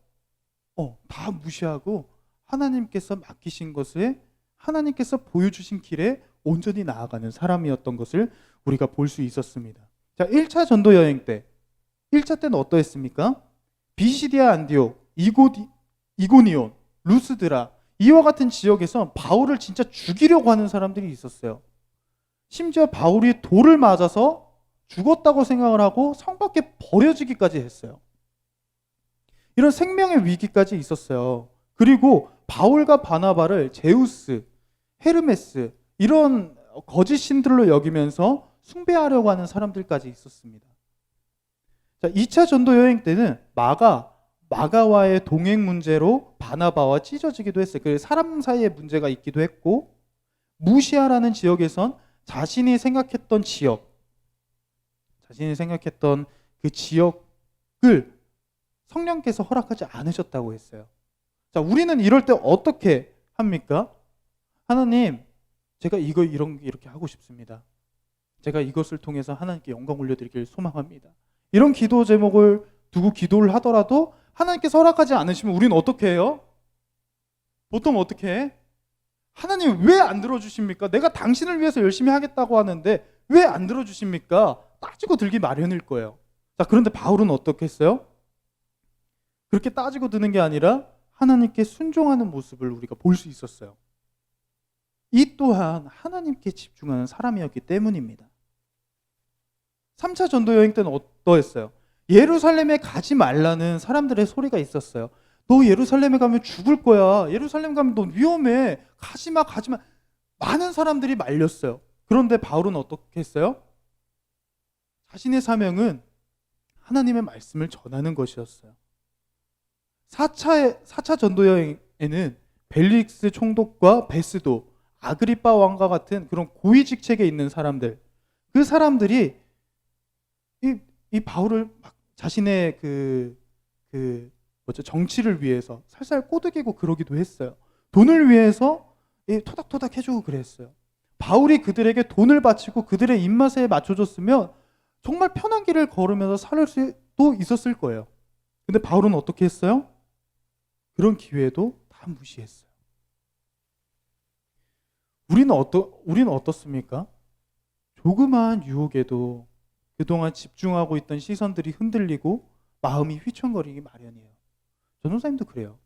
다 무시하고 하나님께서 맡기신 것에 하나님께서 보여주신 길에 온전히 나아가는 사람이었던 것을 우리가 볼 수 있었습니다. 자, 1차 전도 여행 때 1차 때는 어떠했습니까? 비시디아 안디옥, 이고니온, 루스드라 이와 같은 지역에서 바울을 진짜 죽이려고 하는 사람들이 있었어요. 심지어 바울이 돌을 맞아서 죽었다고 생각을 하고 성 밖에 버려지기까지 했어요. 이런 생명의 위기까지 있었어요. 그리고 바울과 바나바를 제우스, 헤르메스 이런 거짓 신들로 여기면서 숭배하려고 하는 사람들까지 있었습니다. 자, 2차 전도 여행 때는 마가와의 동행 문제로 바나바와 찢어지기도 했어요. 그 사람 사이에 문제가 있기도 했고, 무시아라는 지역에선 자신이 생각했던 그 지역을 성령께서 허락하지 않으셨다고 했어요. 자, 우리는 이럴 때 어떻게 합니까? 하나님, 제가 이렇게 하고 싶습니다. 제가 이것을 통해서 하나님께 영광 올려드리길 소망합니다. 이런 기도 제목을 두고 기도를 하더라도 하나님께서 허락하지 않으시면 우리는 어떻게 해요? 보통 어떻게 해? 하나님 왜 안 들어주십니까? 내가 당신을 위해서 열심히 하겠다고 하는데 왜 안 들어주십니까? 따지고 들기 마련일 거예요. 자, 그런데 바울은 어떻게 했어요? 그렇게 따지고 드는 게 아니라 하나님께 순종하는 모습을 우리가 볼 수 있었어요. 이 또한 하나님께 집중하는 사람이었기 때문입니다. 3차 전도 여행 때는 어떠했어요? 예루살렘에 가지 말라는 사람들의 소리가 있었어요. 너 예루살렘에 가면 죽을 거야. 예루살렘 가면 너 위험해. 가지마. 많은 사람들이 말렸어요. 그런데 바울은 어떻게 했어요? 자신의 사명은 하나님의 말씀을 전하는 것이었어요. 4차 전도 여행에는 벨릭스 총독과 베스도, 아그리빠 왕과 같은 그런 고위 직책에 있는 사람들, 그 사람들이 이 바울을 막 자신의 정치를 위해서 살살 꼬드기고 그러기도 했어요. 돈을 위해서 토닥토닥 해주고 그랬어요. 바울이 그들에게 돈을 바치고 그들의 입맛에 맞춰줬으면 정말 편한 길을 걸으면서 살 수도 있었을 거예요. 근데 바울은 어떻게 했어요? 그런 기회도 다 무시했어요. 우리는 어떻습니까? 조그마한 유혹에도 그동안 집중하고 있던 시선들이 흔들리고 마음이 휘청거리기 마련이에요. 전도사님도 그래요.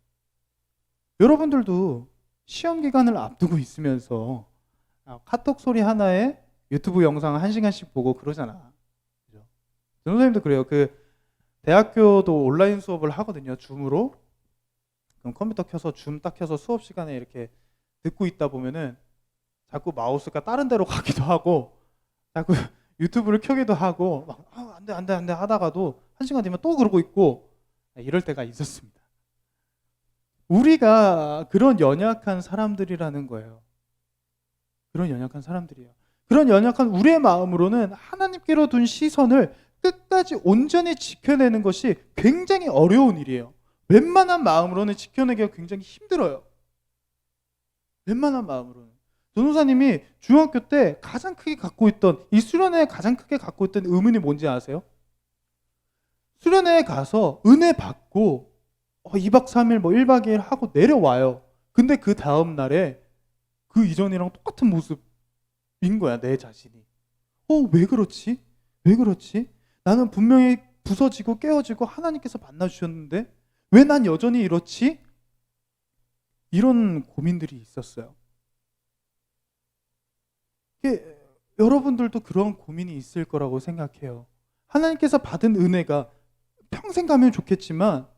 여러분들도 시험 기간을 앞두고 있으면서 카톡 소리 하나에 유튜브 영상 1시간씩 보고 그러잖아. 그죠? 전도사님도 그래요. 대학교도 온라인 수업을 하거든요. 줌으로. 그럼 컴퓨터 켜서 줌 딱 켜서 수업 시간에 이렇게 듣고 있다 보면은 자꾸 마우스가 다른 데로 가기도 하고 자꾸 유튜브를 켜기도 하고 막 안 돼 하다가도 1시간 뒤면 또 그러고 있고 이럴 때가 있었습니다. 우리가 그런 연약한 사람들이라는 거예요. 그런 연약한 사람들이에요. 그런 연약한 우리의 마음으로는 하나님께로 둔 시선을 끝까지 온전히 지켜내는 것이 굉장히 어려운 일이에요. 웬만한 마음으로는 지켜내기가 굉장히 힘들어요. 웬만한 마음으로는. 전도사님이 중학교 때 가장 크게 갖고 있던, 이 수련회에 가장 크게 갖고 있던 의문이 뭔지 아세요? 수련회에 가서 은혜 받고 2박 3일 1박 2일 하고 내려와요. 근데 그 다음 날에 그 이전이랑 똑같은 모습인 거야, 내 자신이. 왜 그렇지? 왜 그렇지? 나는 분명히 부서지고 깨어지고 하나님께서 만나주셨는데 왜 난 여전히 이렇지? 이런 고민들이 있었어요. 여러분들도 그런 고민이 있을 거라고 생각해요. 하나님께서 받은 은혜가 평생 가면 좋겠지만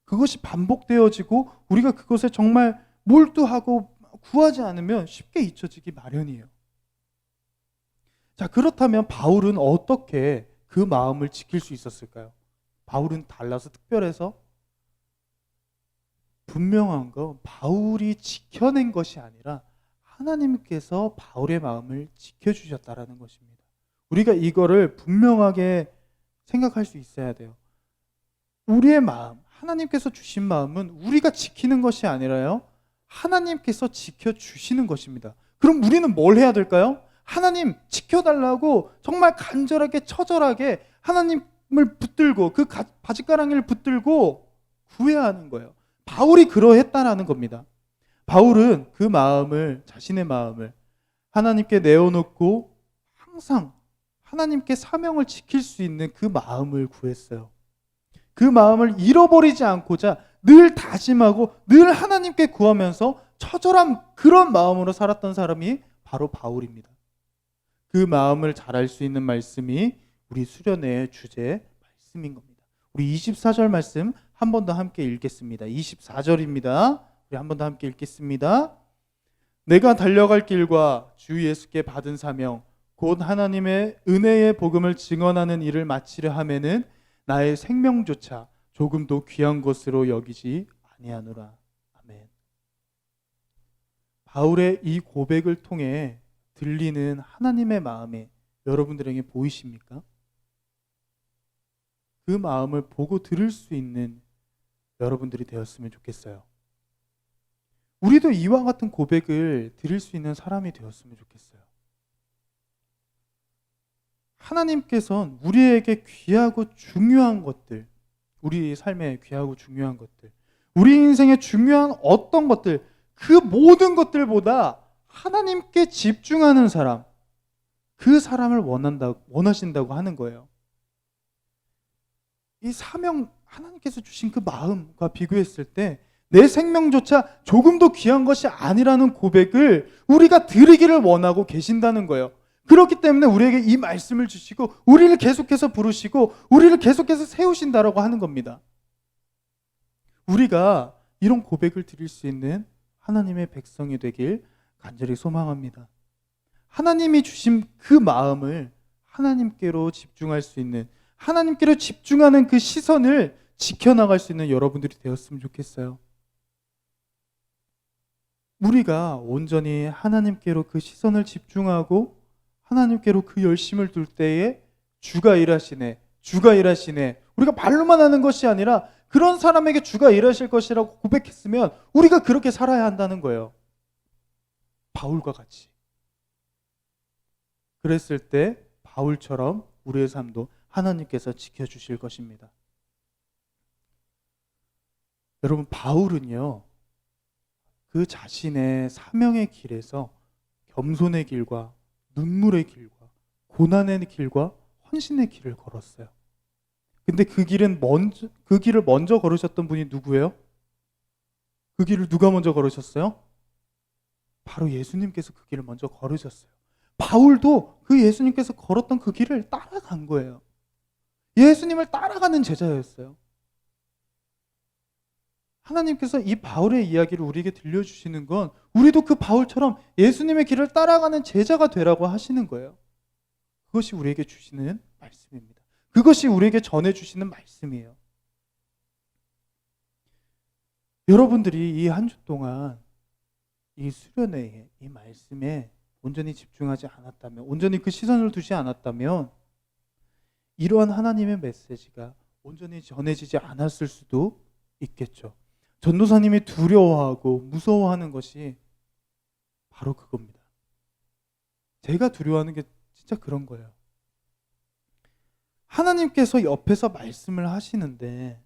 그것이 반복되어지고 우리가 그것에 정말 몰두하고 구하지 않으면 쉽게 잊혀지기 마련이에요. 자, 그렇다면 바울은 어떻게 그 마음을 지킬 수 있었을까요? 바울은 달라서 특별해서 분명한 건 바울이 지켜낸 것이 아니라 하나님께서 바울의 마음을 지켜주셨다라는 것입니다. 우리가 이거를 분명하게 생각할 수 있어야 돼요. 우리의 마음, 하나님께서 주신 마음은 우리가 지키는 것이 아니라요, 하나님께서 지켜주시는 것입니다. 그럼 우리는 뭘 해야 될까요? 하나님 지켜달라고 정말 간절하게 처절하게 하나님을 붙들고 그 바짓가랑이를 붙들고 구해야 하는 거예요. 바울이 그러했다라는 겁니다. 바울은 그 마음을, 자신의 마음을 하나님께 내어놓고 항상 하나님께 사명을 지킬 수 있는 그 마음을 구했어요. 그 마음을 잃어버리지 않고자 늘 다짐하고 늘 하나님께 구하면서 처절한 그런 마음으로 살았던 사람이 바로 바울입니다. 그 마음을 잘할 수 있는 말씀이 우리 수련회의 주제 말씀인 겁니다. 우리 24절 말씀 한 번 더 함께 읽겠습니다. 24절입니다. 우리 한 번 더 함께 읽겠습니다. 내가 달려갈 길과 주 예수께 받은 사명 곧 하나님의 은혜의 복음을 증언하는 일을 마치려 하면은 나의 생명조차 조금도 귀한 것으로 여기지 아니하노라. 아멘. 바울의 이 고백을 통해 들리는 하나님의 마음이 여러분들에게 보이십니까? 그 마음을 보고 들을 수 있는 여러분들이 되었으면 좋겠어요. 우리도 이와 같은 고백을 드릴 수 있는 사람이 되었으면 좋겠어요. 하나님께서는 우리에게 귀하고 중요한 것들, 우리 삶에 귀하고 중요한 것들, 우리 인생에 중요한 어떤 것들, 그 모든 것들보다 하나님께 집중하는 사람, 그 사람을 원하신다고 하는 거예요. 이 사명, 하나님께서 주신 그 마음과 비교했을 때 내 생명조차 조금도 귀한 것이 아니라는 고백을 우리가 드리기를 원하고 계신다는 거예요. 그렇기 때문에 우리에게 이 말씀을 주시고 우리를 계속해서 부르시고 우리를 계속해서 세우신다라고 하는 겁니다. 우리가 이런 고백을 드릴 수 있는 하나님의 백성이 되길 간절히 소망합니다. 하나님이 주신 그 마음을 하나님께로 집중할 수 있는, 하나님께로 집중하는 그 시선을 지켜나갈 수 있는 여러분들이 되었으면 좋겠어요. 우리가 온전히 하나님께로 그 시선을 집중하고 하나님께로 그 열심을 둘 때에 주가 일하시네, 주가 일하시네, 우리가 말로만 하는 것이 아니라 그런 사람에게 주가 일하실 것이라고 고백했으면 우리가 그렇게 살아야 한다는 거예요. 바울과 같이. 그랬을 때 바울처럼 우리의 삶도 하나님께서 지켜주실 것입니다. 여러분, 바울은요, 그 자신의 사명의 길에서 겸손의 길과 눈물의 길과 고난의 길과 헌신의 길을 걸었어요. 근데 그 길을 먼저 걸으셨던 분이 누구예요? 그 길을 누가 먼저 걸으셨어요? 바로 예수님께서 그 길을 먼저 걸으셨어요. 바울도 그 예수님께서 걸었던 그 길을 따라간 거예요. 예수님을 따라가는 제자였어요. 하나님께서 이 바울의 이야기를 우리에게 들려주시는 건 우리도 그 바울처럼 예수님의 길을 따라가는 제자가 되라고 하시는 거예요. 그것이 우리에게 주시는 말씀입니다. 그것이 우리에게 전해주시는 말씀이에요. 여러분들이 이 한 주 동안 이 수련회에, 이 말씀에 온전히 집중하지 않았다면, 온전히 그 시선을 두지 않았다면 이러한 하나님의 메시지가 온전히 전해지지 않았을 수도 있겠죠. 전도사님이 두려워하고 무서워하는 것이 바로 그겁니다. 제가 두려워하는 게 진짜 그런 거예요. 하나님께서 옆에서 말씀을 하시는데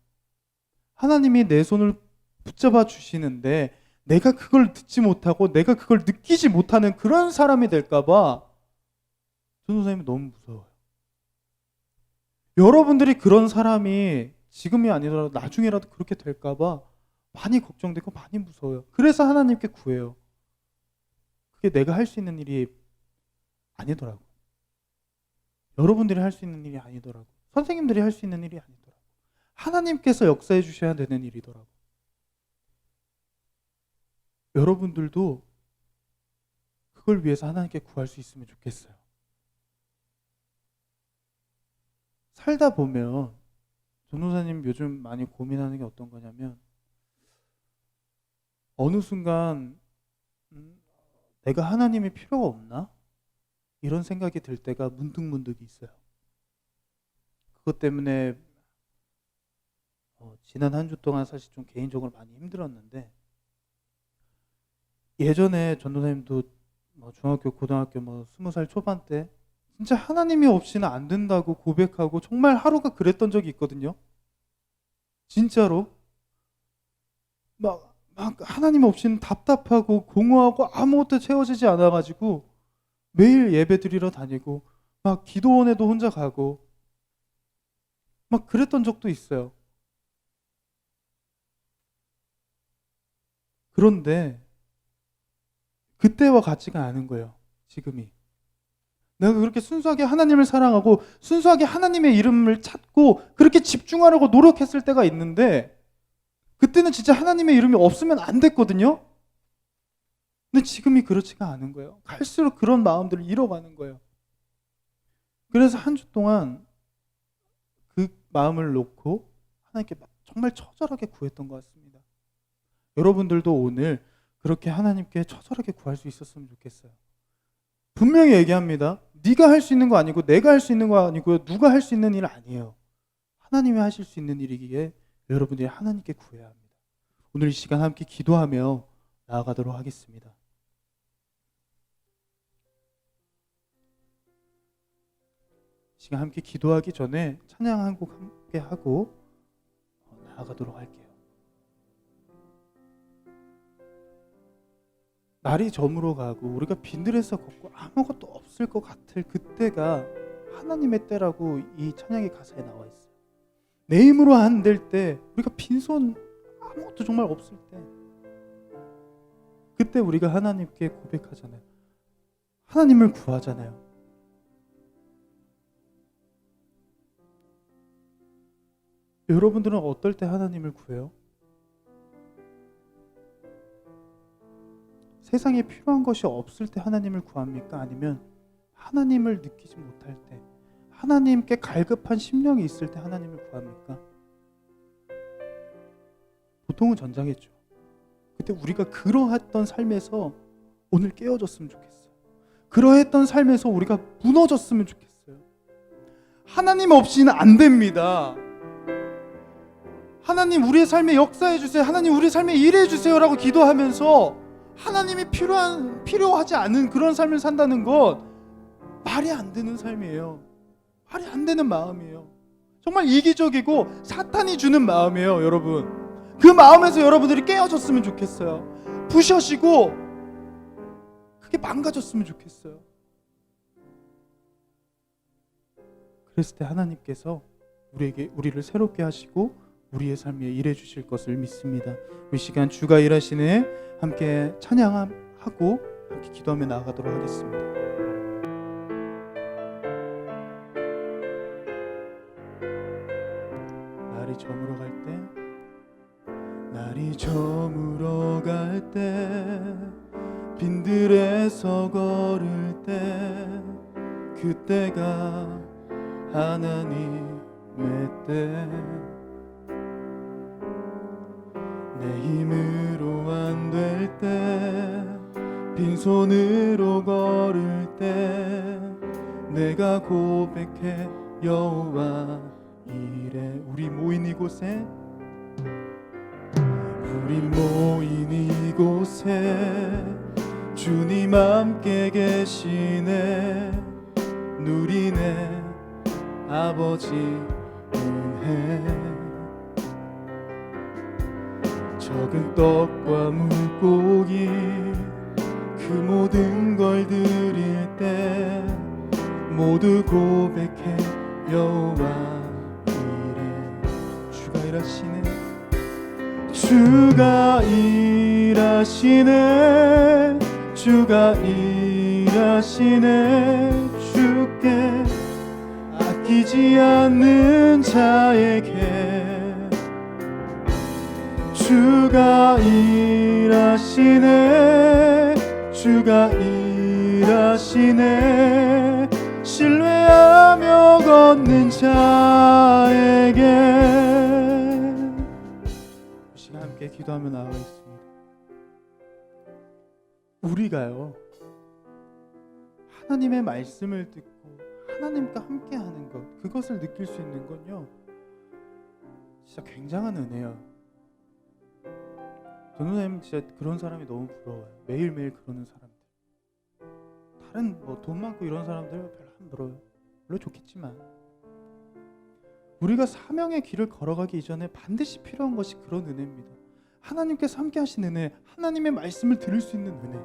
하나님이 내 손을 붙잡아 주시는데 내가 그걸 듣지 못하고 내가 그걸 느끼지 못하는 그런 사람이 될까봐 전도사님이 너무 무서워요. 여러분들이 그런 사람이 지금이 아니더라도 나중에라도 그렇게 될까봐 많이 걱정되고 많이 무서워요. 그래서 하나님께 구해요. 그게 내가 할 수 있는 일이 아니더라고. 여러분들이 할 수 있는 일이 아니더라고. 선생님들이 할 수 있는 일이 아니더라고. 하나님께서 역사해 주셔야 되는 일이더라고. 여러분들도 그걸 위해서 하나님께 구할 수 있으면 좋겠어요. 살다 보면 전도사님 요즘 많이 고민하는 게 어떤 거냐면 어느 순간 내가 하나님이 필요가 없나? 이런 생각이 들 때가 문득문득 있어요. 그것 때문에 지난 한 주 동안 사실 좀 개인적으로 많이 힘들었는데 예전에 전도사님도 중학교, 고등학교 20살 초반 때 진짜 하나님이 없이는 안 된다고 고백하고 정말 하루가 그랬던 적이 있거든요. 진짜로 막 하나님 없이는 답답하고 공허하고 아무것도 채워지지 않아가지고 매일 예배 드리러 다니고 막 기도원에도 혼자 가고 막 그랬던 적도 있어요. 그런데 그때와 같지가 않은 거예요. 지금이. 내가 그렇게 순수하게 하나님을 사랑하고 순수하게 하나님의 이름을 찾고 그렇게 집중하려고 노력했을 때가 있는데 그때는 진짜 하나님의 이름이 없으면 안 됐거든요. 근데 지금이 그렇지가 않은 거예요. 갈수록 그런 마음들을 잃어가는 거예요. 그래서 한 주 동안 그 마음을 놓고 하나님께 정말 처절하게 구했던 것 같습니다. 여러분들도 오늘 그렇게 하나님께 처절하게 구할 수 있었으면 좋겠어요. 분명히 얘기합니다. 네가 할 수 있는 거 아니고 내가 할 수 있는 거 아니고요. 누가 할 수 있는 일 아니에요. 하나님이 하실 수 있는 일이기에 여러분들이 하나님께 구해야 합니다. 오늘 이 시간 함께 기도하며 나아가도록 하겠습니다. 이 시간 함께 기도하기 전에 찬양 한 곡 함께 하고 나아가도록 할게요. 날이 저물어 가고 우리가 빈들에서 걷고 아무것도 없을 것 같을 그때가 하나님의 때라고 이 찬양의 가사에 나와 있어요. 내 힘으로 안 될 때, 우리가 빈손 아무것도 정말 없을 때, 그때 우리가 하나님께 고백하잖아요. 하나님을 구하잖아요. 여러분들은 어떨 때 하나님을 구해요? 세상에 필요한 것이 없을 때 하나님을 구합니까? 아니면 하나님을 느끼지 못할 때, 하나님께 갈급한 심령이 있을 때 하나님을 구합니까? 보통은 전자겠죠. 그때 우리가 그러했던 삶에서 오늘 깨어졌으면 좋겠어요. 그러했던 삶에서 우리가 무너졌으면 좋겠어요. 하나님 없이는 안 됩니다. 하나님 우리의 삶에 역사해 주세요. 하나님 우리의 삶에 일해 주세요라고 기도하면서 하나님이 필요하지 않은 그런 삶을 산다는 건 말이 안 되는 삶이에요. 말이 안 되는 마음이에요. 정말 이기적이고 사탄이 주는 마음이에요, 여러분. 그 마음에서 여러분들이 깨어졌으면 좋겠어요. 부셔지고 그게 망가졌으면 좋겠어요. 그랬을 때 하나님께서 우리를 새롭게 하시고 우리의 삶에 일해 주실 것을 믿습니다. 이 시간 주가 일하시네 함께 찬양하고 함께 기도하며 나아가도록 하겠습니다. 날이 저물어 갈 때, 날이 저물어 갈 때, 빈들에서 걸을 때, 그때가 하나님의 때, 내 힘으로 안 될 때, 빈손으로 걸을 때, 내가 고백해 여호와 이래. 우리 모인 이곳에 주님 함께 계시네. 누리네 아버지 은혜. 적은 떡과 물고기 그 모든 걸 드릴 때 모두 고백해 여호와 이래. 주가 일하시네, 주가 일하시네, 주가 일하시네. 주께 아끼지 않는 자에게 주가 일하시네, 주가 일하시네. 신뢰하며 걷는 자에게. 이 시간 함께 기도하며 나아가겠습니다. 우리가요, 하나님의 말씀을 듣고 하나님과 함께하는 것, 그것을 느낄 수 있는 건요, 진짜 굉장한 은혜예요. 저는 진짜 그런 사람이 너무 부러워요. 매일매일 그러는 사람들. 다른 돈 많고 이런 사람들 별로 안 부러워요. 물론 좋겠지만 우리가 사명의 길을 걸어가기 이전에 반드시 필요한 것이 그런 은혜입니다. 하나님께서 함께 하신 은혜, 하나님의 말씀을 들을 수 있는 은혜.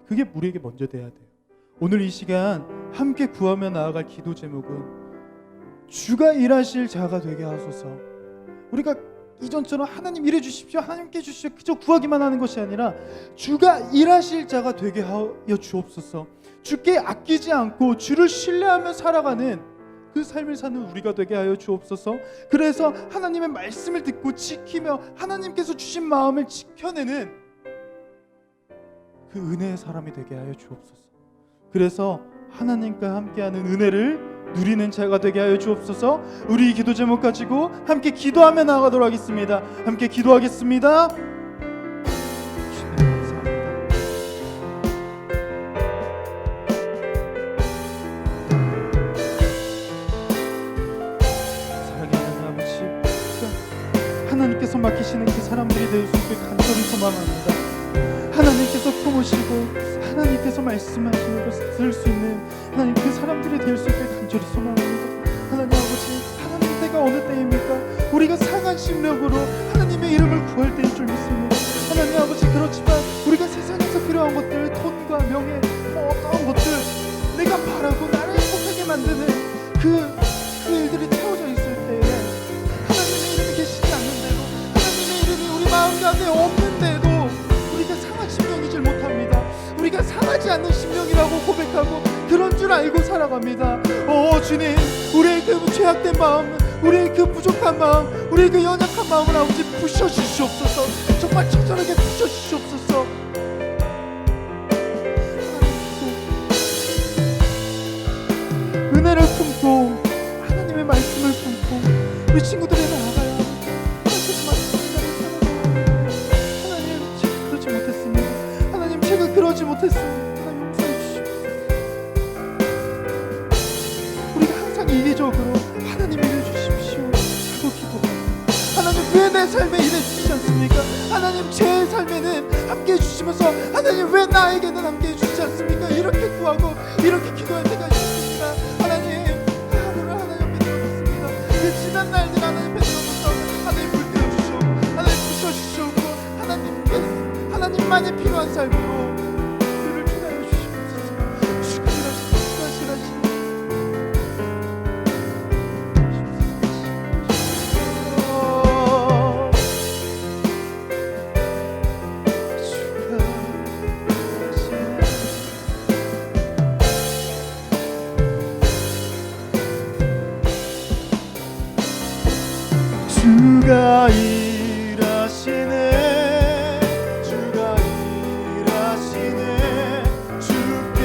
그게 우리에게 먼저 돼야 돼요. 오늘 이 시간 함께 구하며 나아갈 기도 제목은 주가 일하실 자가 되게 하소서. 우리가 이전처럼 하나님 일해 주십시오, 하나님께 주십시오, 그저 구하기만 하는 것이 아니라 주가 일하실 자가 되게 하여 주옵소서. 주께 아끼지 않고 주를 신뢰하며 살아가는 그 삶을 사는 우리가 되게 하여 주옵소서. 그래서 하나님의 말씀을 듣고 지키며 하나님께서 주신 마음을 지켜내는 그 은혜의 사람이 되게 하여 주옵소서. 그래서 하나님과 함께하는 은혜를 누리는 자가 되게 하여 주옵소서. 우리 기도 제목 가지고 함께 기도하며 나아가도록 하겠습니다. 함께 기도하겠습니다. 주님 감사합니다. 사랑하는 아버지, 하나님께서 맡기시는 그 사람들이 될 수 있게 간절히 소망합니다. 하나님께서 품으시고 하나님께서 말씀하시는 것을 들을 수 있는 하나님 그 사람들이 될 수 있게 간절히 소망합니다. 하나님 아버지, 하나님 때가 어느 때입니까? 우리가 상한 심령으로 하나님의 이름을 구할 때인 줄 믿습니다. 하나님 아버지, 그렇지만 우리가 세상에서 필요한 것들, 돈과 명예, 어떠한 것들, 내가 바라고 나를 행복하게 만드는 그 일들이 채워져 있을 때에 하나님의 이름이 계시지 않는데도, 하나님의 이름이 우리 마음 가운데 없는데도 우리가 상한 심령이질 못합니다. 우리가 상하지 않는 심령이라고 고백하고 그런 줄 알고 살아갑니다. 주님, 우리의 그 죄악된 마음, 우리의 그 부족한 마음, 우리의 그 연약한 마음을 아버지 부셔주시옵소서. 정말 처절하게 부셔주시옵소서. 은혜를 품고 하나님의 말씀을 품고 우리 친구들이 나아가야 합니다. 하나님, 제가 그러지 못했습니다. 하나님, 제가 그러지 못했습니다. 하나님, 용서해 주시옵소서. 우리가 항상 이기적으로 하나님 일해 주십시오 하고 기도합니다. 하나님, 왜 내 삶에 일해 주시지 않습니까? 하나님, 제 삶에는 함께 해주시면서 하나님, 왜 나에게는 함께 해주시지 않습니까? 이렇게 구하고 이렇게 기도할 때가 있습니다. 하나님, 하루를 하나님 앞에 드려놓습니다. 그 지난 날들 하나님 앞에 드려놓습니다. 하나님, 불태워주시오, 하나님 부셔주시옵고 하나님만이 필요한 삶으로 우리를 필요하여 주시옵소서. 주가 일하시니 주가 일하시네, 주가 일하시네. 주께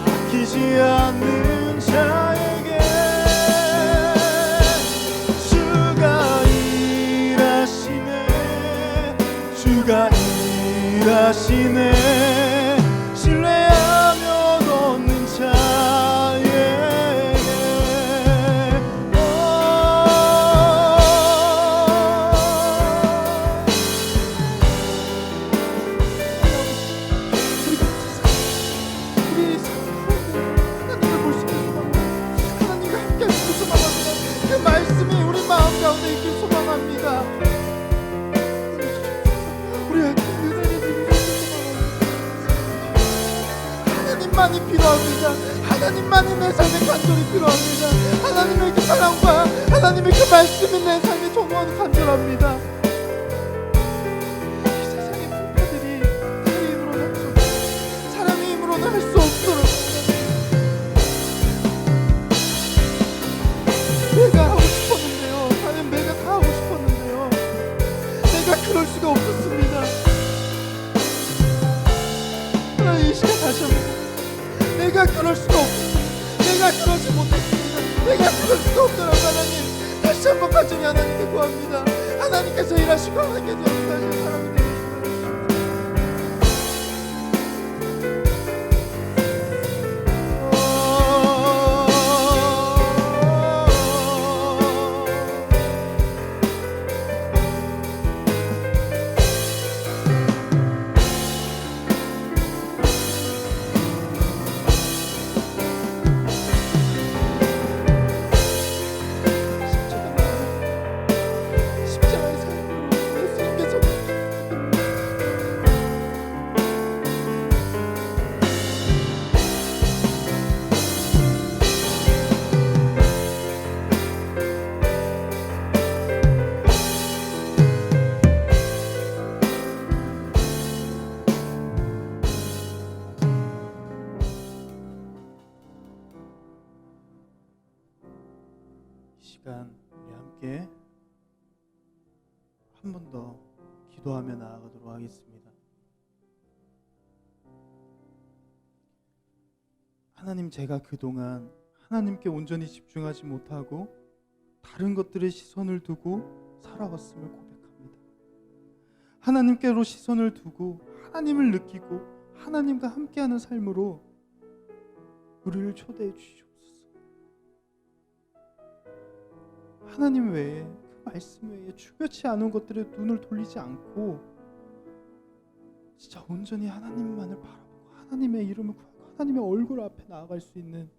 아끼지 않는 자에게 주가 일하시네, 주가 일하시네. 신뢰하며 걷는 자에게 말씀이 우리 마음 가운데 있길 소망합니다. 하나님만이 필요합니다. 하나님만이 내 삶에 간절히 필요합니다. 하나님의 그 사랑과 하나님의 그 말씀이 내 삶에 정말 간절합니다. 이 세상의 불파들이 나의 힘으로는 할 수 없고 사람의 힘으로는 할 수 없도록 내가 하고 싶었는데요. 하나님, 내가 다 하고 싶었는데요. 내가 그럴 수가 없었습니다. 하나님, 이 시간 다시 한번 내가 그럴 수가 없었습니다. 내가 그러지 못했습니다. 내가 그럴 수가 없더라고. 하나님, 다시 한번 간절히 하나님께 구합니다. 하나님께서 일하시고 하나님께서 역사하신 사람이 되게 시간 우리 함께 한 번 더 기도하며 나아가도록 하겠습니다. 하나님, 제가 그동안 하나님께 온전히 집중하지 못하고 다른 것들에 시선을 두고 살아왔음을 고백합니다. 하나님께로 시선을 두고 하나님을 느끼고 하나님과 함께하는 삶으로 우리를 초대해 주시옵소서. 하나님 외에, 그 말씀 외에 주변치 않은 것들에 눈을 돌리지 않고 진짜 온전히 하나님만을 바라보고 하나님의 이름을 구하고 하나님의 얼굴 앞에 나아갈 수 있는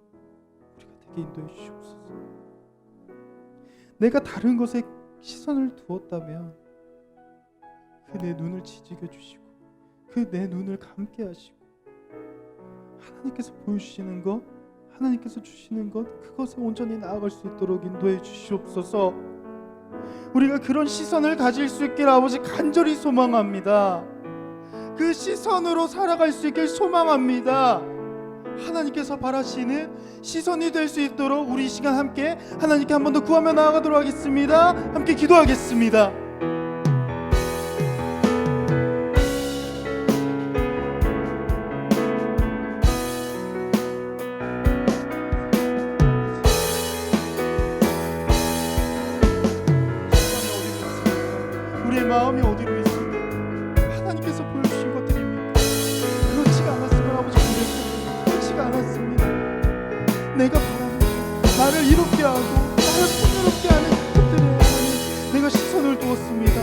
우리가 되게 인도해 주시옵소서. 내가 다른 것에 시선을 두었다면 그 내 눈을 지지겨 주시고 그 내 눈을 감게 하시고 하나님께서 보여주시는 것, 하나님께서 주시는 것, 그것에 온전히 나아갈 수 있도록 인도해 주시옵소서. 우리가 그런 시선을 가질 수 있길 아버지 간절히 소망합니다. 그 시선으로 살아갈 수 있길 소망합니다. 하나님께서 바라시는 시선이 될 수 있도록 우리 이 시간 함께 하나님께 한 번 더 구하며 나아가도록 하겠습니다. 함께 기도하겠습니다. 마음이 어디로 있습니까? 하나님께서 보여주신 것들입니까? 그렇지가 않았으면 아버지 기대했습니다. 그렇지가 않았습니다. 내가 바라는 나를 이롭게 하고 나를 풍요롭게 하는 것들에 하나님, 내가 시선을 두었습니다.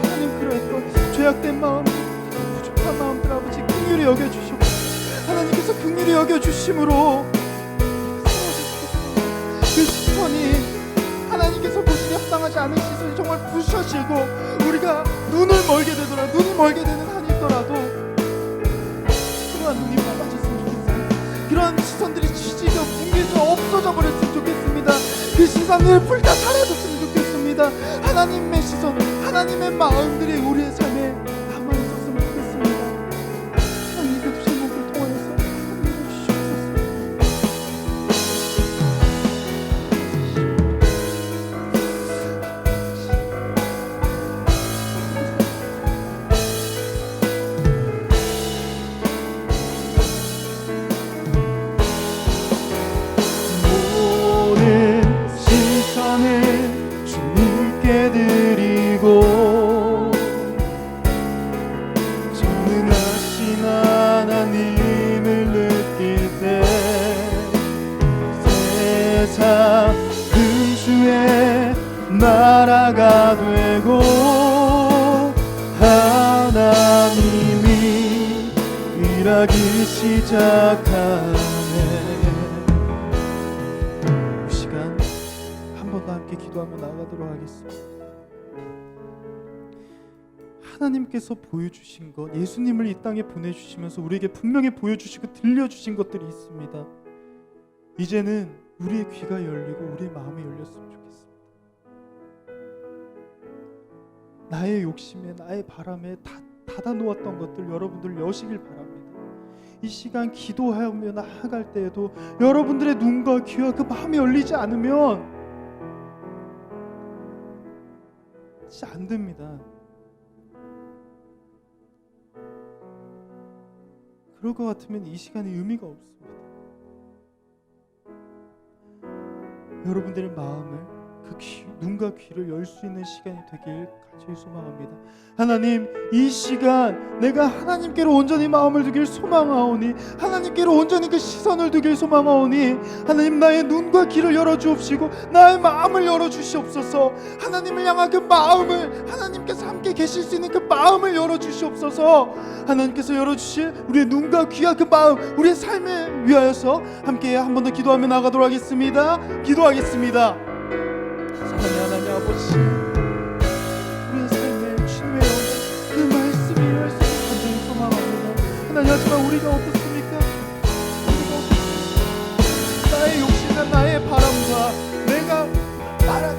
하나님, 그랬던 죄악된 마음, 부족한 마음들 아버지 긍휼히 여겨주시고 하나님께서 긍휼히 여겨주심으로 그 시선이 하나님께서 보시기에 합당하지 않은 시선이 정말 부셔지고 우리가 눈을 멀게 되더라도 눈이 멀게 되는 한이 있더라도 그러한 눈이 빨라졌으면 좋겠습니다. 그러한 시선들이 지지겨 붕괴져 없어져 버렸으면 좋겠습니다. 그 시선을 불다 사라졌으면 좋겠습니다. 하나님의 시선, 하나님의 마음들이 우리의 삶에 남아 있었으면 좋겠습니다. 하나님, 그 두 제목을 통하여서 하나님 주시옵소서. 나라가 되고 하나님이 일하기 시작하네. 이 시간 한 번 더 함께 기도하며 나아가도록 하겠습니다. 하나님께서 보여주신 것, 예수님을 이 땅에 보내주시면서 우리에게 분명히 보여주시고 들려주신 것들이 있습니다. 이제는 우리의 귀가 열리고 우리의 마음이 열렸으면 좋겠습니다. 나의 욕심에, 나의 바람에 닫아놓았던 것들 여러분들 여시길 바랍니다. 이 시간 기도하며 나아갈 때에도 여러분들의 눈과 귀와 그 마음이 열리지 않으면 진짜 안 됩니다. 그럴 것 같으면 이 시간이 의미가 없습니다. 여러분들의 마음을, 그 눈과 귀를 열 수 있는 시간이 되길 간절히 소망합니다. 하나님, 이 시간 내가 하나님께로 온전히 마음을 두길 소망하오니, 하나님께로 온전히 그 시선을 두길 소망하오니, 하나님 나의 눈과 귀를 열어주옵시고 나의 마음을 열어주시옵소서. 하나님을 향한 그 마음을, 하나님께서 함께 계실 수 있는 그 마음을 열어주시옵소서. 하나님께서 열어주실 우리의 눈과 귀와 그 마음, 우리의 삶을 위하여서 함께 한 번 더 기도하며 나가도록 하겠습니다. 기도하겠습니다. 사랑의 하나님 아버지, 우리의 삶에 주님의 그 말씀이 간절히 소망합니다. 하나님, 하지만 우리가 어떻습니까? 나의 욕심과 나의 바람과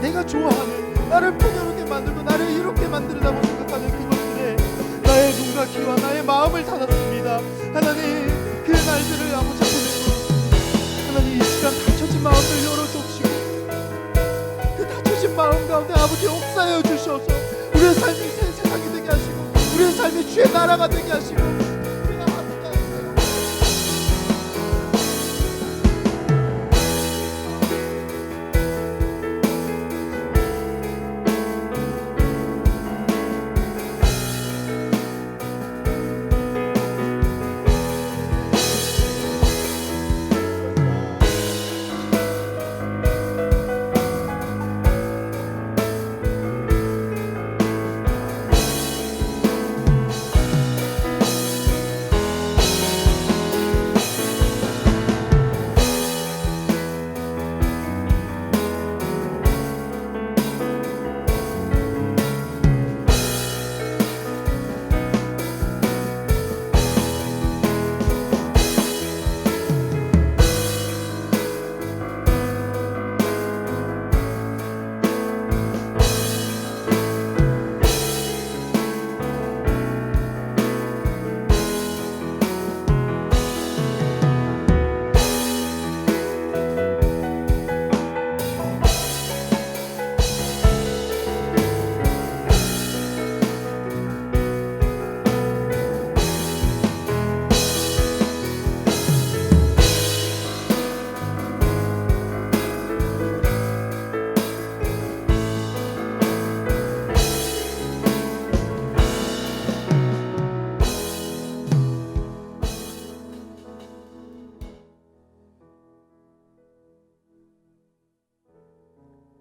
내가 좋아하는, 나를 풍요롭게 만들고 나를 이롭게 만들다고 생각하는 그것들에 나의 눈과 귀와 나의 마음을 닫았습니다. 하나님, 그 날들을 아버지 앞에 하나님, 이 시간 닫혀진 마음을 열어주옵시고 그 닫혀진 마음 가운데 아버지 역사하여 주셔서 우리의 삶이 새 세상이 되게 하시고 우리의 삶이 주의 나라가 되게 하시고 우리가 아버지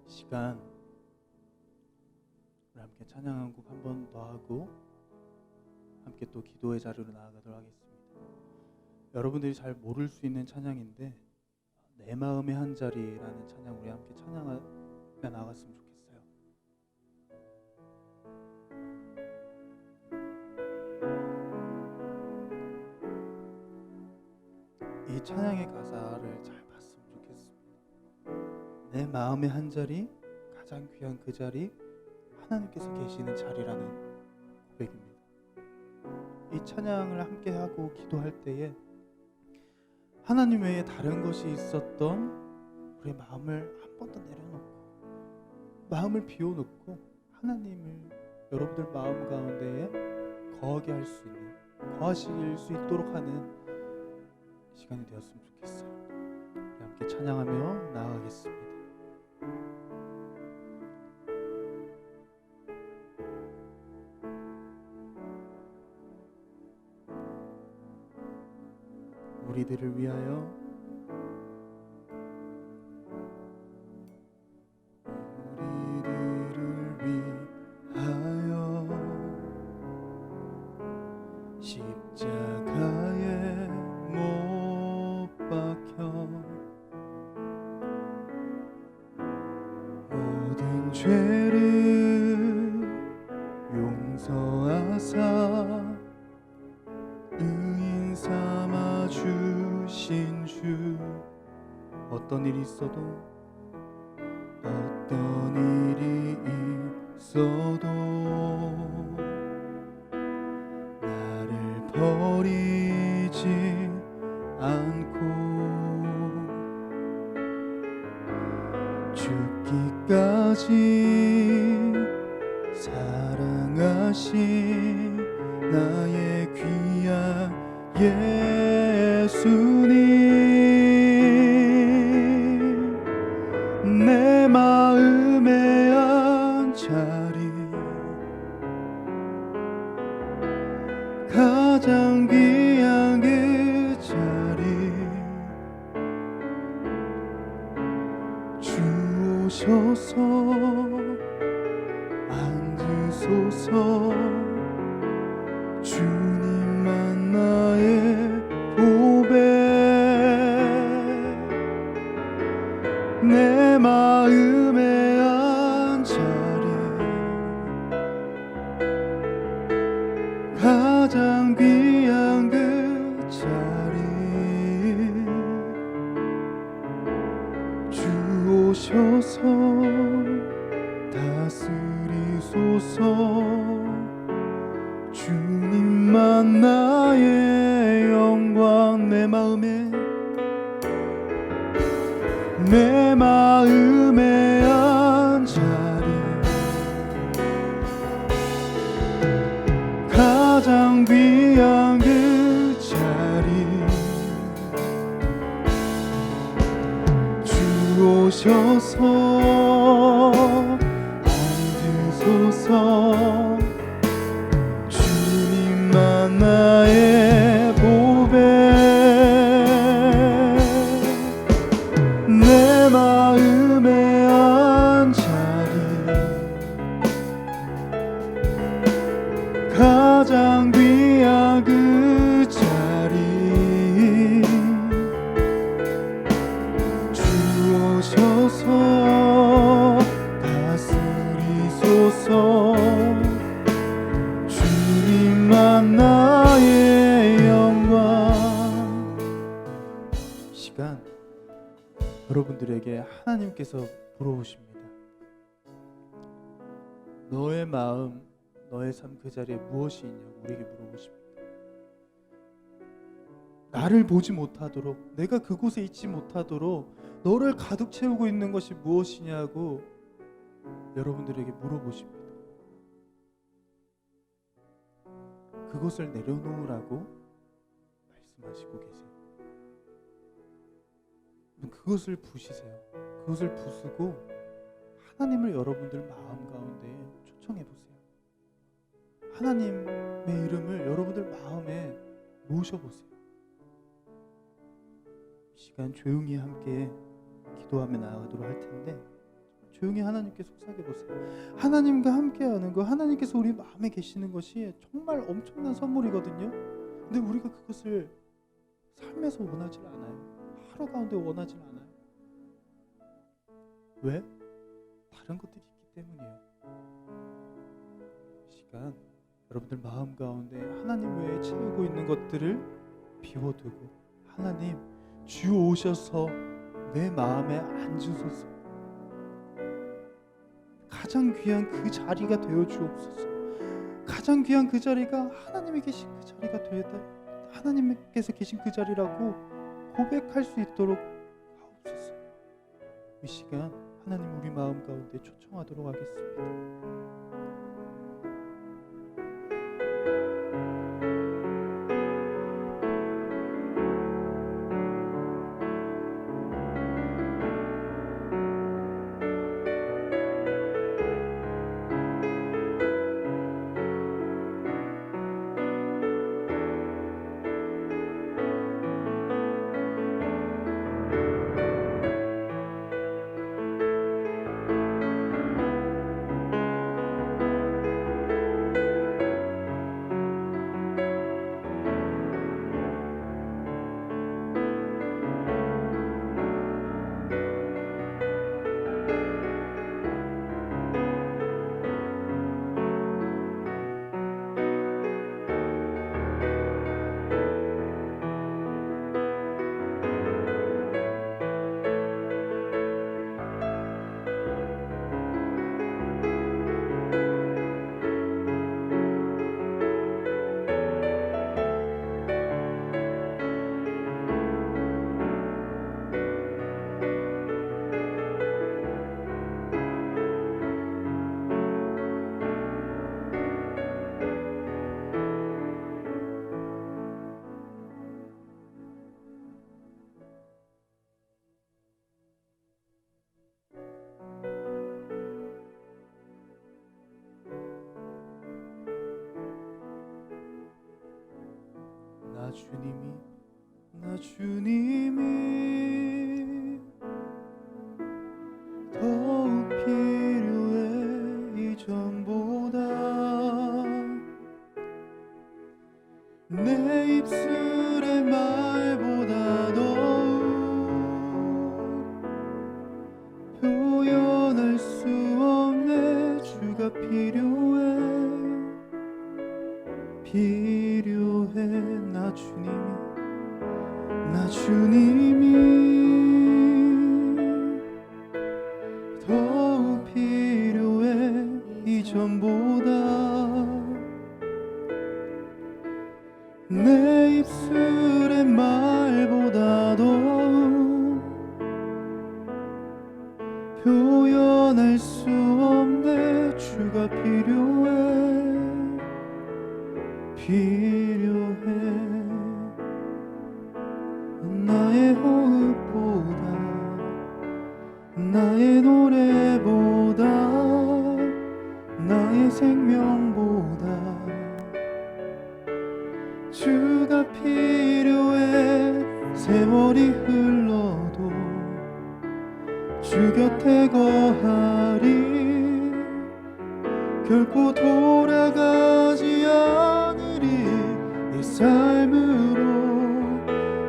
시간 우리 함께 찬양 한 곡 한 번 더 하고 함께 또 기도의 자리로 나아가도록 하겠습니다. 여러분들이 잘 모를 수 있는 찬양인데 내 마음의 한 자리라는 찬양 우리 함께 찬양하며 나아갔으면 좋겠어요. 이 찬양의 가사를 잘 봤으면 좋겠습니다. 내 마음의 한 자리, 가장 귀한 그 자리, 하나님께서 계시는 자리라는 고백입니다. 이 찬양을 함께 하고 기도할 때에 하나님 외에 다른 것이 있었던 우리의 마음을 한 번 더 내려놓고 마음을 비워놓고 하나님을 여러분들 마음 가운데에 거하게 할 수 있는, 거하실 수 있도록 하는 시간이 되었으면 좋겠어요. 우리 함께 찬양하며 나아가겠습니다. 우리들을 위하여 십자가에 못 박혀 모든 죄를 용서하사 주신 주. 어떤 일이 있어도 나를 버리지 않고 죽기까지 사랑하신 나의 귀한 예수님, 내 마음에 한 자리, 가장 귀한 그 자리, 주 오셔서 앉으소서. 주님만 나의 보배, 내 마음에 한 자리, 가장 귀한 그 자리, 주 오셔서 다스리소서. 주님만 나의 영광, 내 마음에 한 자리, 가장 귀한 그 자리, 주 오셔서 앉으소서. 주님만 나의 보배, 내 마음에 한 자리, 가장 귀한 그 자리, 주 오셔서 다스리소서. 주님만 나의 영광. 이 시간 여러분들에게 하나님께서 물어보십니다. 너의 마음, 너의 삶 그 자리에 무엇이 있냐고 우리에게 물어보십니다. 나를 보지 못하도록, 내가 그곳에 있지 못하도록 너를 가득 채우고 있는 것이 무엇이냐고 여러분들에게 물어보십니다. 그것을 내려놓으라고 말씀하시고 계세요. 그것을 부시세요. 그것을 부수고 하나님을 여러분들 마음 가운데 초청해 보세요. 하나님의 이름을 여러분들 마음에 모셔보세요. 이 시간 조용히 함께 기도하며 나아가도록 할 텐데, 조용히 하나님께 속삭여 보세요. 하나님과 함께하는 거, 하나님께서 우리 마음에 계시는 것이 정말 엄청난 선물이거든요. 근데 우리가 그것을 삶에서 원하지 않아요. 하루 가운데 원하지 않아요. 왜? 다른 것들이 있기 때문이에요. 이 시간 여러분들 마음 가운데 하나님 외에 채우고 있는 것들을 비워두고, 하나님 주 오셔서 내 마음에 앉으소서. 가장 귀한 그 자리가 되어 주옵소서. 가장 귀한 그 자리가 하나님이 계신 그 자리가 되다, 하나님께서 계신 그 자리라고 고백할 수 있도록 하옵소서. 이 시간 하나님 우리 마음 가운데 초청하도록 하겠습니다. 나 주님이 더욱 필요해 이전보다. 내 입술의 말보다 더욱 표현할 수 없네. 주가 필요해 나 주님이 더욱 필요해 이전보다. 내 입술의 말보다 더욱 표현할 수 없네. 주가 필요해 나의 호흡보다 나의 노래보다 나의 생명보다 주가 필요해. 세월이 흘러도 주 곁에 거하리. 결코 돌아가지 않으리. 이 삶으로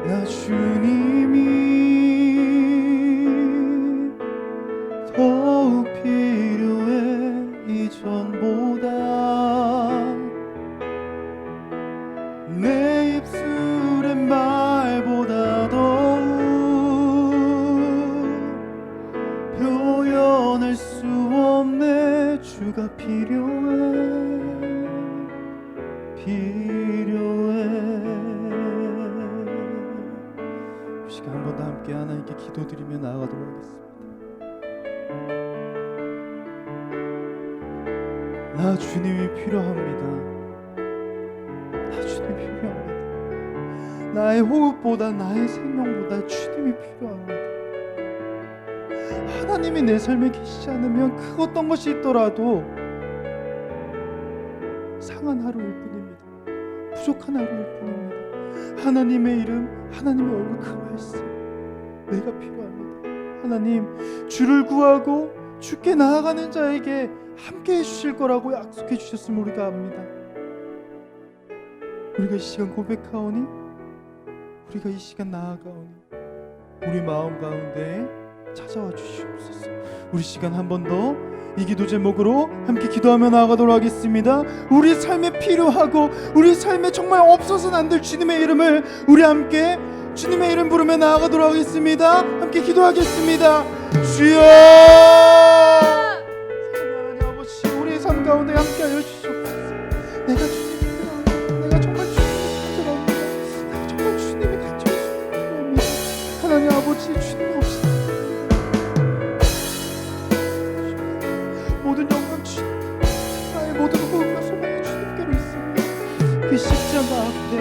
나 주님이 더욱 필요해 이전보다. 내 입술의 말보다 더욱 표현할 수 없네. 주가 필요해 이 시간 한 번 더 함께 하나님께 기도드리며 나아가도록 하겠습니다. 나 주님이 필요합니다. 나 주님이 필요합니다. 나의 호흡보다 나의 생명보다 주님이 필요합니다. 하나님이 내 삶에 계시지 않으면 그 어떤 것이 있더라도 상한 하루일 뿐입니다. 부족한 하루일 뿐입니다. 하나님의 이름, 하나님의 얼굴, 그 말씀 내가 필요합니다. 하나님, 주를 구하고 주께 나아가는 자에게 함께 해주실 거라고 약속해 주셨음을 우리가 압니다. 우리가 이 시간 고백하오니, 우리가 이 시간 나아가오니 우리 마음 가운데 찾아와 주시옵소서. 우리 시간 한 번 더 이 기도 제목으로 함께 기도하며 나아가도록 하겠습니다. 우리 삶에 필요하고 우리 삶에 정말 없어서는 안 될 주님의 이름을 우리 함께 주님의 이름 부르며 나아가도록 하겠습니다. 함께 기도하겠습니다. 주여, 사랑하는 아버지, 우리의 삶 가운데 함께하여 주시옵소서. 내가 주님이 필요합니다. 내가 정말 주님이 필요합니다. 내가 정말 주님이 간절히 필요합니다. 하나님 아버지, 주님 없이 모든 영광 주님, 나의 모든 호흡과 소망이 주님께로 있습니다. 그 십자가 앞에,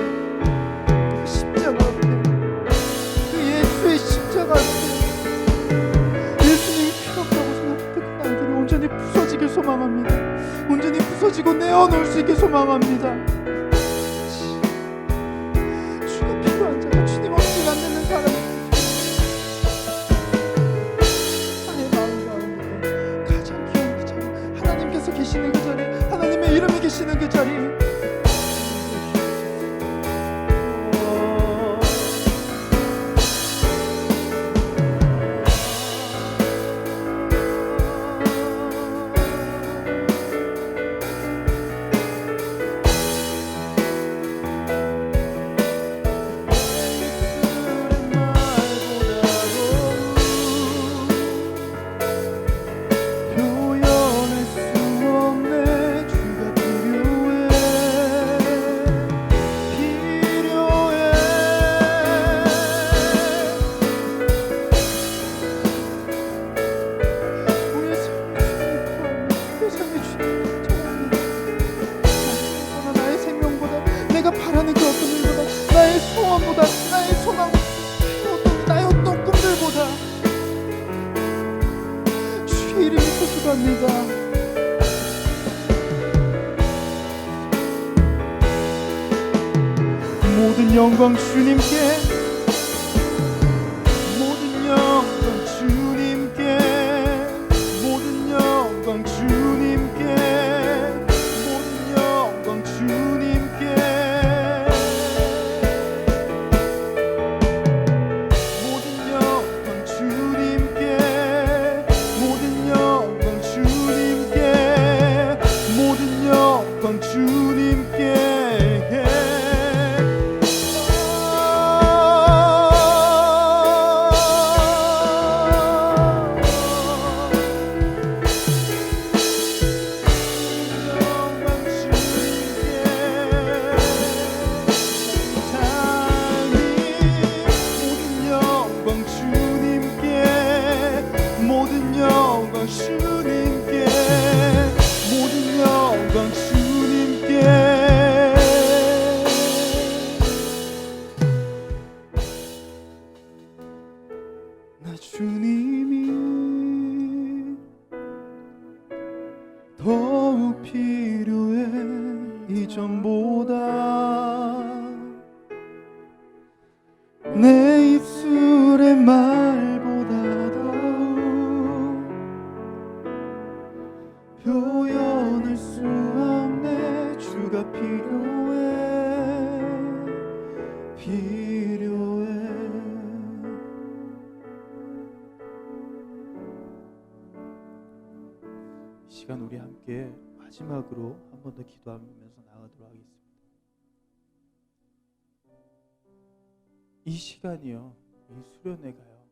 그 십자가 앞에, 그 예수의 십자가 앞에 예수님이 필요 없다고 생각했던 그 날들이 온전히 부서지길 소망합니다. 온전히 부서지고 내어놓을 수 있게 소망합니다. 주가 필요한 자가 주님 없이는 안 되는 사람이 계시는 그 자리, 하나님의 이름이 계시는 그 자리, 모든 영광 주님께, 모든 영광 주님께, 모든 영광 주님께, 모든 영광 주님께, 모든 영광 주님께, 모든 영광 주님께, 모든 영광 주님께. 나 주님이 더욱 필요해 이전보다. 내 입술의 말보다 더욱 표현할 수 없네. 주가 필요해 필요해. 이 시간 우리 함께 마지막으로 한 번 더 기도하면서 나가도록 하겠습니다. 이 시간이요, 이 수련회가요,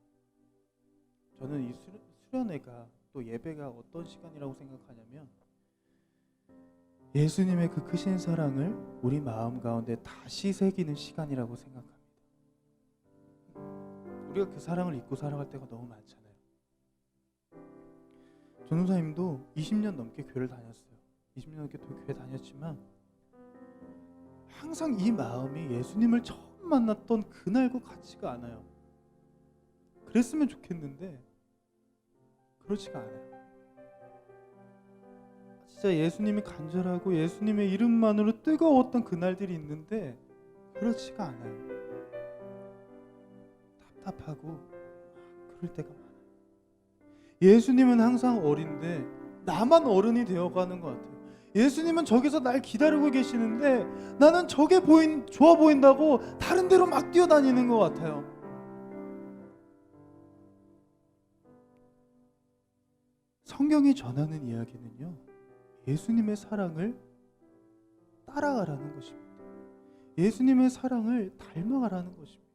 저는 이 수련회가 또 예배가 어떤 시간이라고 생각하냐면, 예수님의 그 크신 사랑을 우리 마음 가운데 다시 새기는 시간이라고 생각합니다. 우리가 그 사랑을 잊고 살아갈 때가 너무 많잖아요. 전도사님도 20년 넘게 교회를 다녔어요. 20년 넘게 교회 다녔지만 항상 이 마음이 예수님을 처음 만났던 그날과 같지가 않아요. 그랬으면 좋겠는데 그렇지가 않아요. 진짜 예수님이 간절하고 예수님의 이름만으로 뜨거웠던 그날들이 있는데 그렇지가 않아요. 답답하고 그럴 때가 많아요. 예수님은 항상 어린데 나만 어른이 되어가는 것 같아요. 예수님은 저기서 날 기다리고 계시는데 나는 저게 좋아 보인다고 다른 데로 막 뛰어다니는 것 같아요. 성경이 전하는 이야기는요, 예수님의 사랑을 따라가라는 것입니다. 예수님의 사랑을 닮아가라는 것입니다.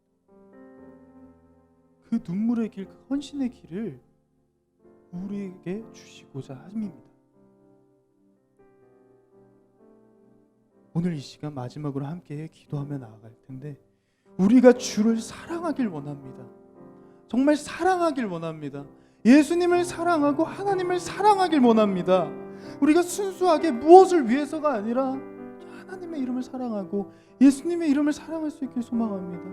그 눈물의 길, 그 헌신의 길을 우리에게 주시고자 함입니다. 오늘 이 시간 마지막으로 함께 기도하며 나아갈 텐데, 우리가 주를 사랑하길 원합니다. 정말 사랑하길 원합니다. 예수님을 사랑하고 하나님을 사랑하길 원합니다. 우리가 순수하게 무엇을 위해서가 아니라 하나님의 이름을 사랑하고 예수님의 이름을 사랑할 수 있길 소망합니다.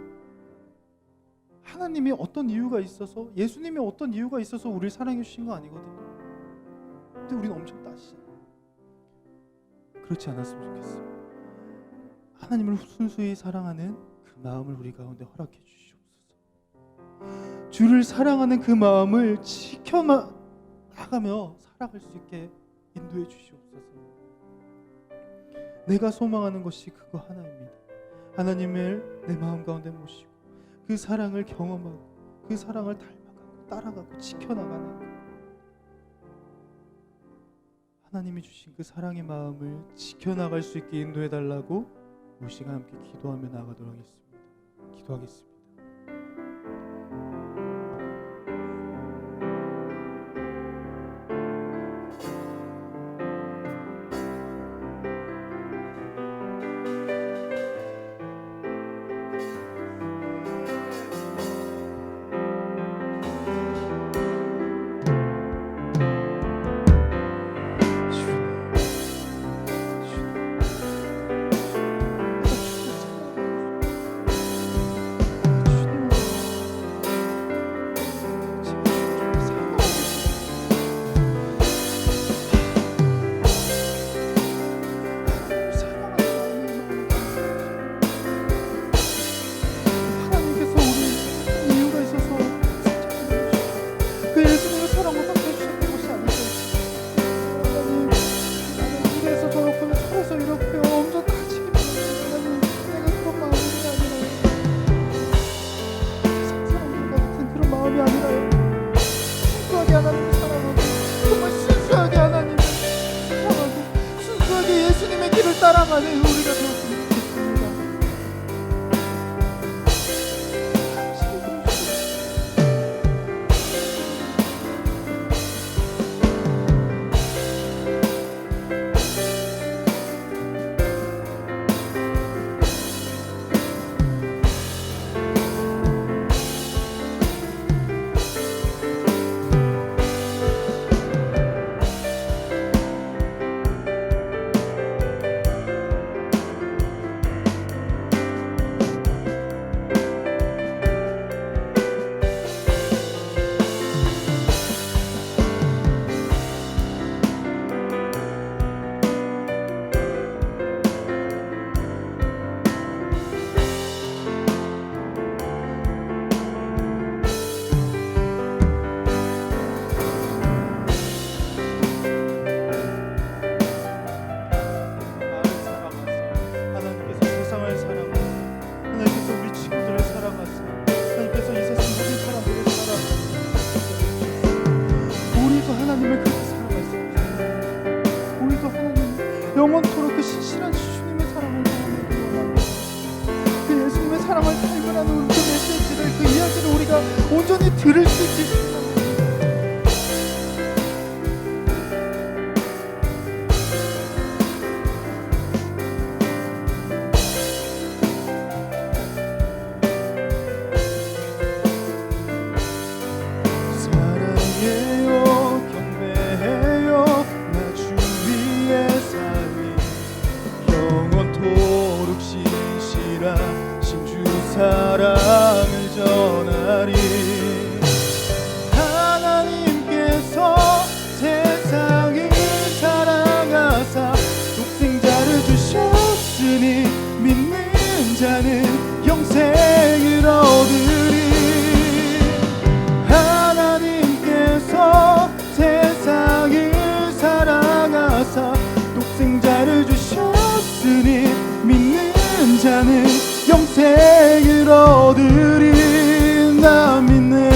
하나님이 어떤 이유가 있어서, 예수님이 어떤 이유가 있어서 우리를 사랑해 주신 거 아니거든요. 근데 우리는 엄청 따지잖아요. 그렇지 않았으면 좋겠어요. 하나님을 순수히 사랑하는 그 마음을 우리 가운데 허락해 주시옵소서. 주를 사랑하는 그 마음을 지켜나가며 살아갈 수 있게 인도해 주시옵소서. 내가 소망하는 것이 그거 하나입니다. 하나님을 내 마음 가운데 모시고 그 사랑을 경험하고 그 사랑을 닮아가고 따라가고 지켜나가는 것, 하나님이 주신 그 사랑의 마음을 지켜나갈 수 있게 인도해 달라고 우리 시간 함께 기도하며 나가도록 하겠습니다. 기도하겠습니다. 사랑을 발견하는 그 메시지를, 그 이야기를 우리가 온전히 들을 수 있겠습니다. 사랑을 전하리. 하나님께서 세상을 사랑하사 독생자를 주셨으니 믿는 자는 영생을 얻으리. 하나님께서 세상을 사랑하사 독생자를 주셨으니 믿는 자는 영생을 얻으리. 나 믿네,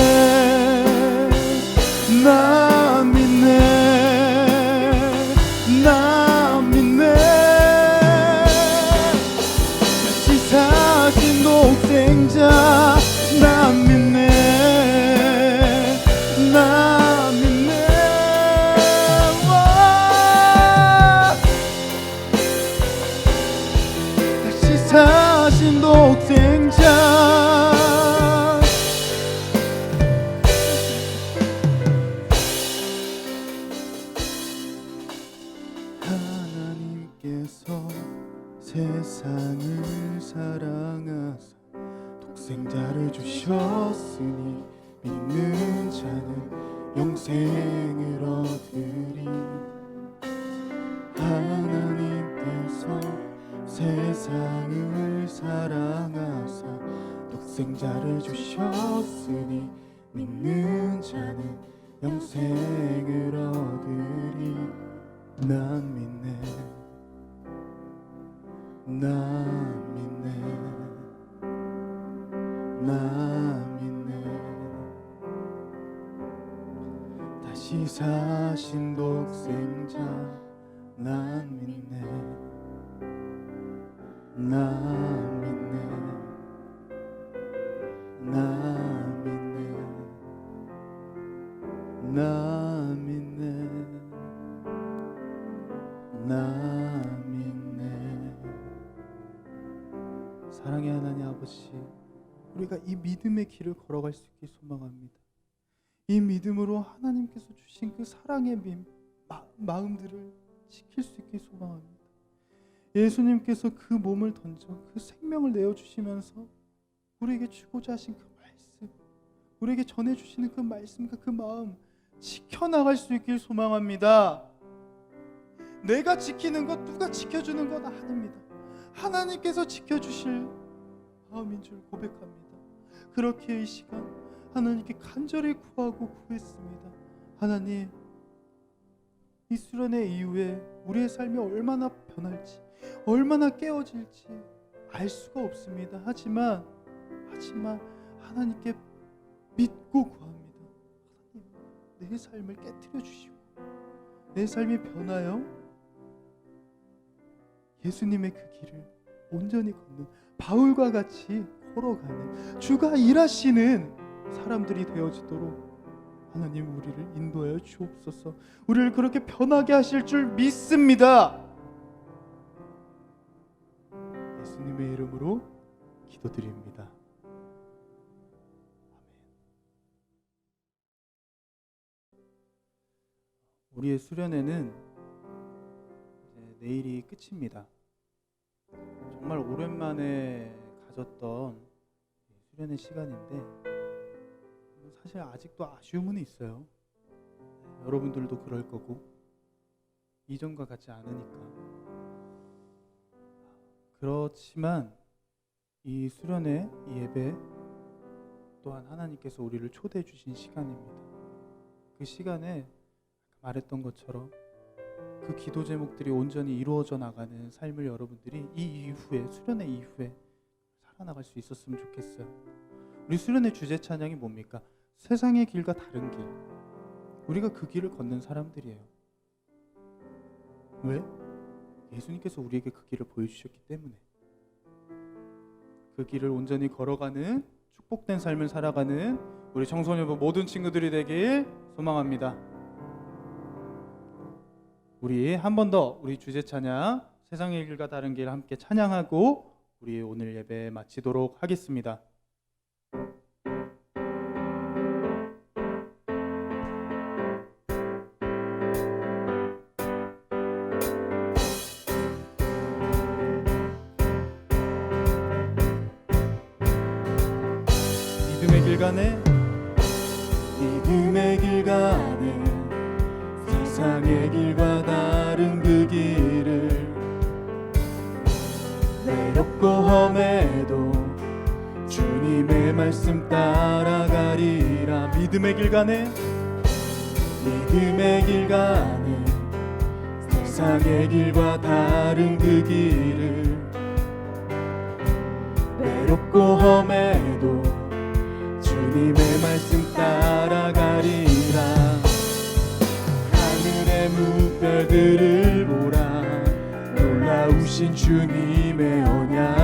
나 믿네, 나 믿네. 다시 사신 독생자 나 믿네, 나 믿네. 다시 사신 독생자. 하나님께서 세상을 사랑하사 독생자를 주셨으니 믿는 자는 영생을 얻으리. 하나님께서 세상을 사랑하사 독생자를 주셨으니 믿는 자는 영생을 얻으리. 난 믿네, 난 믿네, 난 믿네. 다시 사신 독생자 난 믿네, 난 믿네, 난 믿네, 난 믿네, 난 믿네. 사랑의 하나님 아버지, 우리가 이 믿음의 길을 걸어갈 수 있게 소망합니다. 이 믿음으로 하나님께서 주신 그 사랑의 마음들을 지킬 수 있게 소망합니다. 예수님께서 그 몸을 던져 그 생명을 내어주시면서 우리에게 주고자 하신 그 말씀, 우리에게 전해주시는 그 말씀과 그 마음 지켜나갈 수 있길 소망합니다. 내가 지키는 것, 누가 지켜주는 것 아닙니다. 하나님께서 지켜주실 마음인 줄 고백합니다. 그렇게 이 시간 하나님께 간절히 구하고 구했습니다. 하나님, 이 수련회 이후에 우리의 삶이 얼마나 변할지, 얼마나 깨어질지 알 수가 없습니다. 하지만 하나님께 믿고 구합니다. 하나님, 내 삶을 깨트려 주시고 내 삶이 변하여 예수님의 그 길을 온전히 걷는 바울과 같이 걸어가는 주가 일하시는 사람들이 되어지도록 하나님 우리를 인도하여 주옵소서. 우리를 그렇게 변하게 하실 줄 믿습니다. 예수님의 이름으로 기도드립니다. 우리의 수련회는 이제 내일이 끝입니다. 정말 오랜만에 가졌던 수련회 시간인데 사실 아직도 아쉬움은 있어요. 여러분들도 그럴 거고 이전과 같지 않으니까. 그렇지만 이 수련회, 이 예배 또한 하나님께서 우리를 초대해 주신 시간입니다. 그 시간에 말했던 것처럼 그 기도 제목들이 온전히 이루어져 나가는 삶을 여러분들이 이 이후에, 수련회 이후에 살아나갈 수 있었으면 좋겠어요. 우리 수련회 주제 찬양이 뭡니까? 세상의 길과 다른 길. 우리가 그 길을 걷는 사람들이에요. 왜? 예수님께서 우리에게 그 길을 보여주셨기 때문에. 그 길을 온전히 걸어가는 축복된 삶을 살아가는 우리 청소년부 모든 친구들이 되길 소망합니다. 우리 한 번 더 우리 주제 찬양 세상의 길과 다른 길 함께 찬양하고 우리 오늘 예배 마치도록 하겠습니다. 믿음의 길 가네 믿음의 길 가네 세상의 길과 다른 그 길을 외롭고 험해도 주님의 말씀 따라가리라. 믿음의 길 가네 믿음의 길 가네 세상의 길과 다른 그 길을 외롭고 험해도 주님의 말씀 따라가리라. 하늘의 무별들을 보라 놀라우신 주님의 언약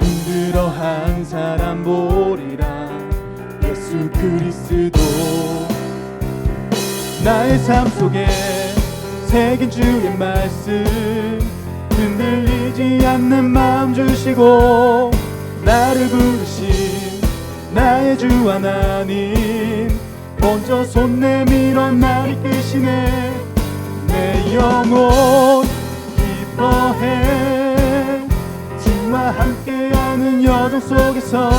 흔들어 한 사람 보리라. 예수 그리스도 나의 삶 속에 새긴 주의 말씀 흔들리지 않는 마음 주시고 나를 부르신 나의 주 하나님 먼저 손 내밀어 날 이끄시네. 내 영혼 기뻐해 주와 함께하는 여정 속에서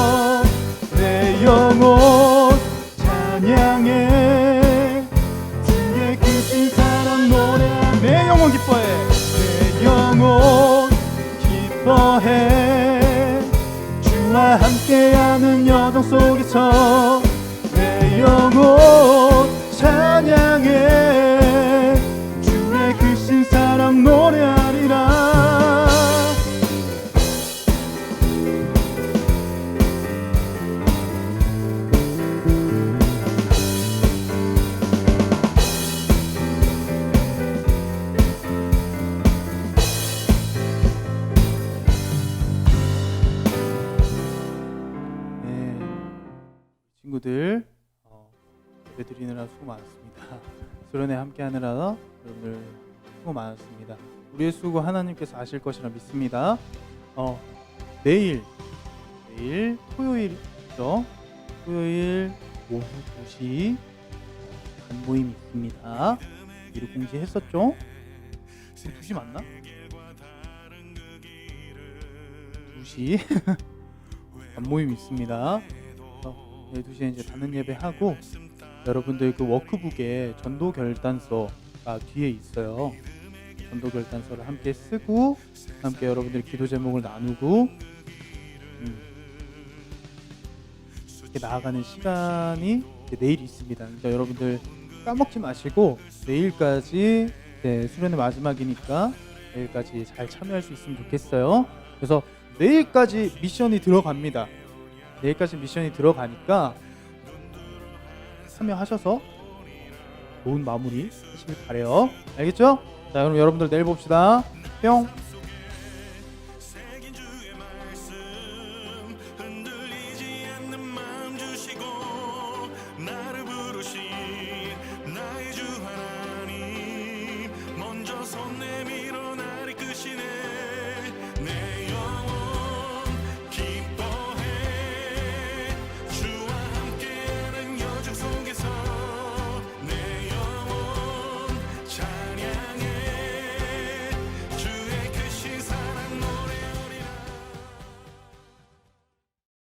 내 영혼 찬양해 주의 크신 사랑 노래하네. 내 영혼 기뻐해 내 영혼 기뻐해 주와 함께하는 여정 속에서 내 영혼 찬양해 주의 크신 사랑 노래하리라. 친구들 예배 드리느라 수고 많았습니다. 수련회 함께 하느라 여러분들 수고 많았습니다. 우리의 수고 하나님께서 아실 것이라 믿습니다. 내일 토요일이죠. 토요일 오후 2시 간모임 있습니다. 미리 공지했었죠? 2시 맞나? 2시 간모임 있습니다. 2시에 이제 단원 예배하고 여러분들 그 워크북에 전도 결단서가 뒤에 있어요. 전도 결단서를 함께 쓰고 함께 여러분들 기도 제목을 나누고 이렇게 나아가는 시간이 내일 있습니다. 그러니까 여러분들 까먹지 마시고 내일까지 수련의 마지막이니까 내일까지 잘 참여할 수 있으면 좋겠어요. 그래서 내일까지 미션이 들어갑니다. 내일까지 미션이 들어가니까 참여하셔서 좋은 마무리 하시길 바래요. 알겠죠? 자, 그럼 여러분들 내일 봅시다. 뿅.